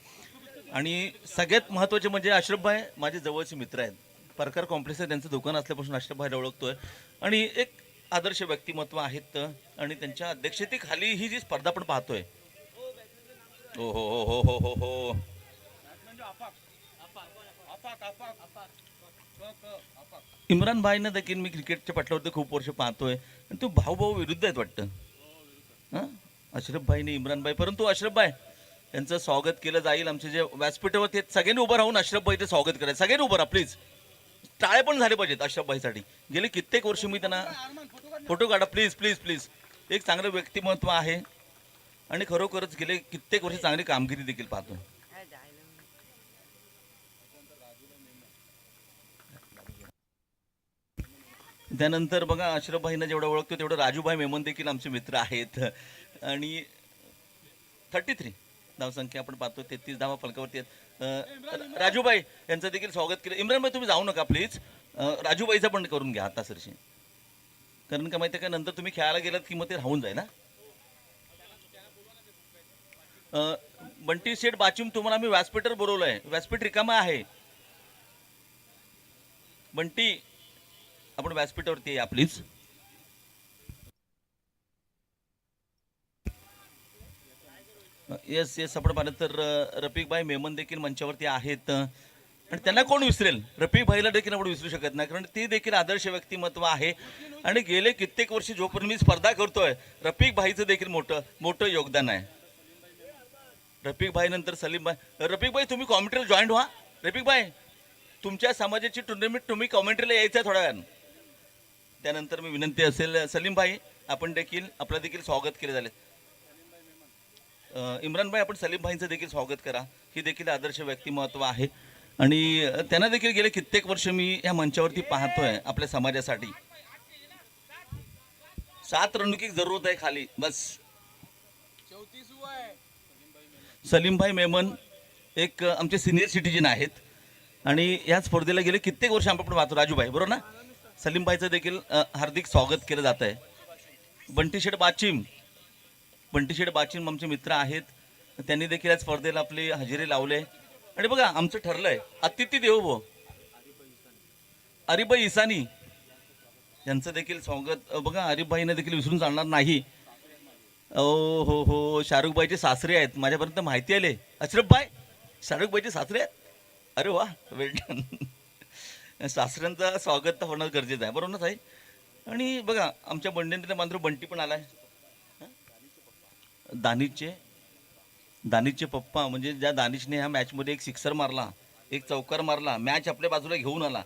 आणि सगळ्यात महत्त्वाचे म्हणजे अशरफ भाई माझे जवळचे मित्र आहेत. परकार कॉम्प्लेक्स आहे त्यांचं दुकान असल्यापासून अशरफ भाईला ओळखतोय आणि एक आदर्श व्यक्तिमत्व आहेत. आणि त्यांच्या अध्यक्षतेखाली ही जी स्पर्धा आपण पाहतोय, हो हो हो हो हो हो, इम्रान भाईंना देखील मी क्रिकेटच्या पटलावरती खूप वर्ष पाहतोय. आणि तो भाऊ विरुद्ध आहेत वाटतं, हां, अशरफ भाईने इम्रान भाई. परंतु अशरफ भाई यांचं स्वागत केलं जाईल. आमचे जे व्यासपीठावरती आहेत सगळ्यांनी उभं राहून अशरफ भाईचं स्वागत करायचं. सगळ्यांनी उभं राहा प्लीज. टाळे पण झाले पाहिजेत अशरफ भाईसाठी. गेले कित्येक वर्ष मी त्यांना, फोटो काढा प्लीज प्लीज प्लीज. एक चांगलं व्यक्तिमत्व आहे आणि खरोखरच गेले कित्येक वर्ष चांगली कामगिरी देखील पाहतो. त्यानंतर बघा, अशरफ भाईंना जेवढं ओळखतो तेवढं राजूभाई मेमन देखील आमचे मित्र आहेत. आणि 33 धावसंख्या आपण पाहतो, 33 धावा फलकावरती आहेत. राजूभाई यांचं देखील स्वागत केलं. इम्रान भाई तुम्ही जाऊ नका प्लीज, राजूभाईचं पण करून घ्या आता सरशी, कारण का माहिती आहे का, नंतर तुम्ही खेळायला गेलात की मग ते राहून जाईल ना. बंटी शेठ बाचिम, तुम्हाला मी व्यासपीठावर बोलवलंय, व्यासपीठ रिकामा आहे. बंटी, आपण व्यासपीठावरती या प्लीज. येस येस, आपण पाहिलं तर रफिक भाई मेमन देखील मंचावरती आहेत. आणि त्यांना कोण विसरेल, रफिक भाईला देखील आपण विसरू शकत नाही, कारण ती देखील आदर्श व्यक्तिमत्व आहे. आणि गेले कित्येक वर्ष जोपर्यंत मी स्पर्धा करतोय, रफिक भाईचं देखील मोठं मोठं योगदान आहे. रफिक भाई नंतर सलीम भाई. रफिक भाई तुम्ही कॉमेंट्रीला जॉईन व्हा. रफिक भाई तुमच्या समाजाची टुर्नामेंट तुम्ही कॉमेंट्रीला यायचं आहे थोड्या वेळानं. त्यानंतर मी विनंती असेल सलीम भाई आपण देखील आपलं देखील स्वागत केले झाले. इम्रान भाई आपण सलीम भाईंचं देखील स्वागत करा. ही देखील आदर्श व्यक्तिमत्व आहे आणि त्यांना देखील गेले कित्येक वर्ष मी या मंचावरती पाहतोय आपल्या समाजासाठी. 7 रनों की जरूरत आहे खाली बस. सलीम भाई मेमन एक आमचे सिनियर सिटीजन आहेत आणि या स्पर्धेला गेले कित्येक वर्ष आपण पाहतो. राजूभाई बरोबर ना. सलीम भाईचं देखील हार्दिक स्वागत केलं जात आहे. बंटीशेठ बाचीम आमचे मित्र आहेत. त्यांनी देखील या स्पर्धेला आपली हजेरी लावले आणि बघा आमचं ठरलंय अतिथी देवो अरिबाई इसानी यांचं देखील स्वागत. बघा अरिबाईने देखील विसरून चालणार नाही. हो हो शाहरुखबाईचे सासरे आहेत माझ्यापर्यंत माहिती आले. अशरफबाई शाहरुखबाईचे सासरे आहेत. अरे वा वेल डन. सासऱ्यांचं स्वागत तर होणं गरजेचं आहे बरोबर ना ताई. आणि बघा आमच्या बंडेंचे मांजरू बंटी पण आलाय. दानिशचे पप्पा म्हणजे ज्या दानिशने ह्या मॅचमध्ये एक सिक्सर मारला, एक चौकार मारला, मॅच आपल्या बाजूला घेऊन आला.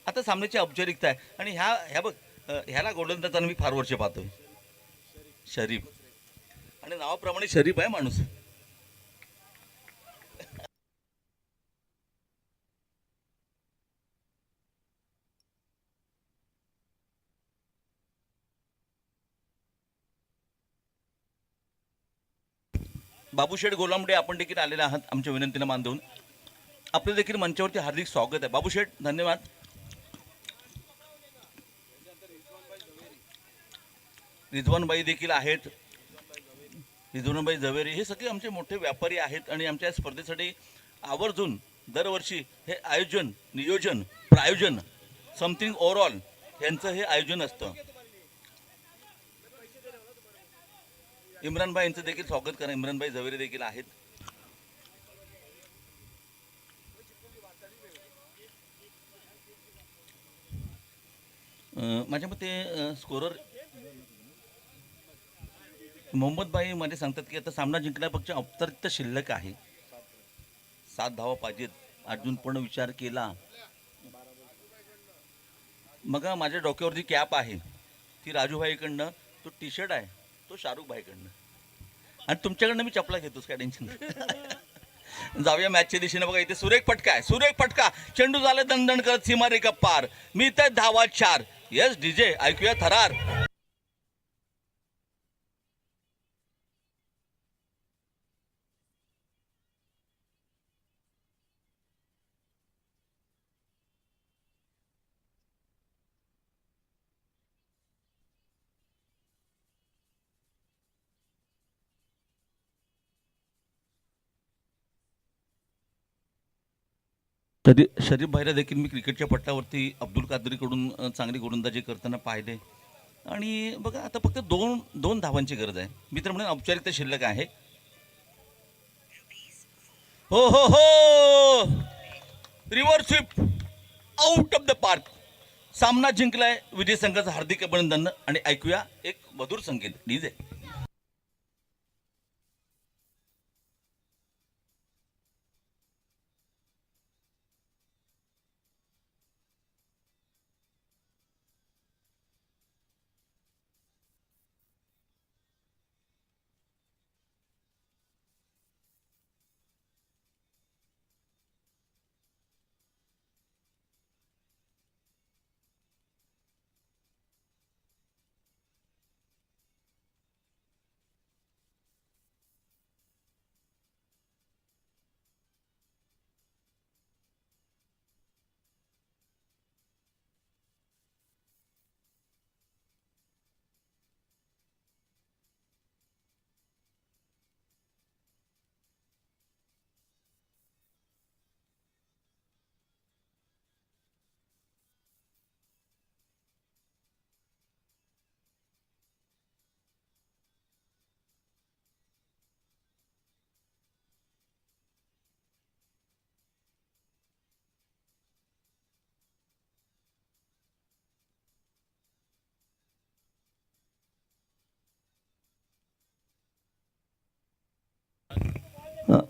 आता सामन्याची औपचारिकता आहे आणि ह्या बघ ह्याला गोलंदाजांना मी फार वर्ष पाहतोय. शरीफ आणि नावाप्रमाणे शरीफ आहे माणूस. बाबूशेठ गोलांबडे आपण देखील आलेले आहात आमच्या विनंतीला मान देऊन. आपलं देखील मंचावरती हार्दिक स्वागत आहे. बाबूशेठ धन्यवाद. रिजवानबाई देखील आहेत. रिजवानबाई झवेरी हे सगळे आमचे मोठे व्यापारी आहेत आणि आमच्या स्पर्धेसाठी आवर्जून दरवर्षी हे आयोजन नियोजन प्रायोजन समथिंग ओव्हरऑल यांचं हे आयोजन असतं. इम्रानभाई यांचं देखील स्वागत करा. इम्रानभाई झवेरी देखील आहेत. माझ्या मते स्कोरर मोहम्मदभाई मध्ये सांगतात की आता सामना जिंकण्यापेक्षा औपचारिकता शिल्लक आहे. 7 धावा पाहिजेत. अर्जुन पण विचार केला. मग माझ्या डोक्यावर जी कॅप आहे ती राजूभाईकडनं, तो टी शर्ट आहे तो शाहरुख भाईकडनं आणि तुमच्याकडनं मी चपला घेतोस काय टेन्शन. जाऊया मॅचच्या दिशेने. बघा इथे सुरेख फटका आहे. सुरेख फटका. चेंडू झाला दणदण करत सीमारेखा पार. मी तर धावा 4. येस डीजे ऐकूया थरार. तरी शरीफ भाईला देखील मी क्रिकेटच्या पट्टावरती अब्दुल कादरीकडून चांगली गोलंदाजी करताना पाहिले आणि बघा आता फक्त दोन धावांची गरज आहे. मित्र म्हणून औपचारिकता शिल्लक आहे. हो हो हो reverse sweep out of the park. सामना जिंकलाय विजय संघाचं हार्दिक अभिनंदन आणि ऐकूया एक मधुर संकेत डीजे.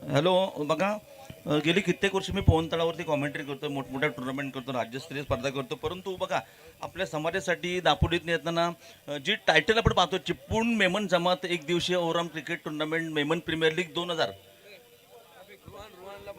हॅलो बघा गेली कित्येक वर्ष मी पवन तळावरती कॉमेंट्री करतो, मोठमोठ्या टुर्नामेंट करतो, राज्यस्तरीय स्पर्धा करतो. परंतु बघा आपल्या समाजासाठी दापोलीत येताना जी टायटल आपण पाहतो, चिपळूण मेमन जमात एक दिवसीय overall cricket tournament Memon premier league 2000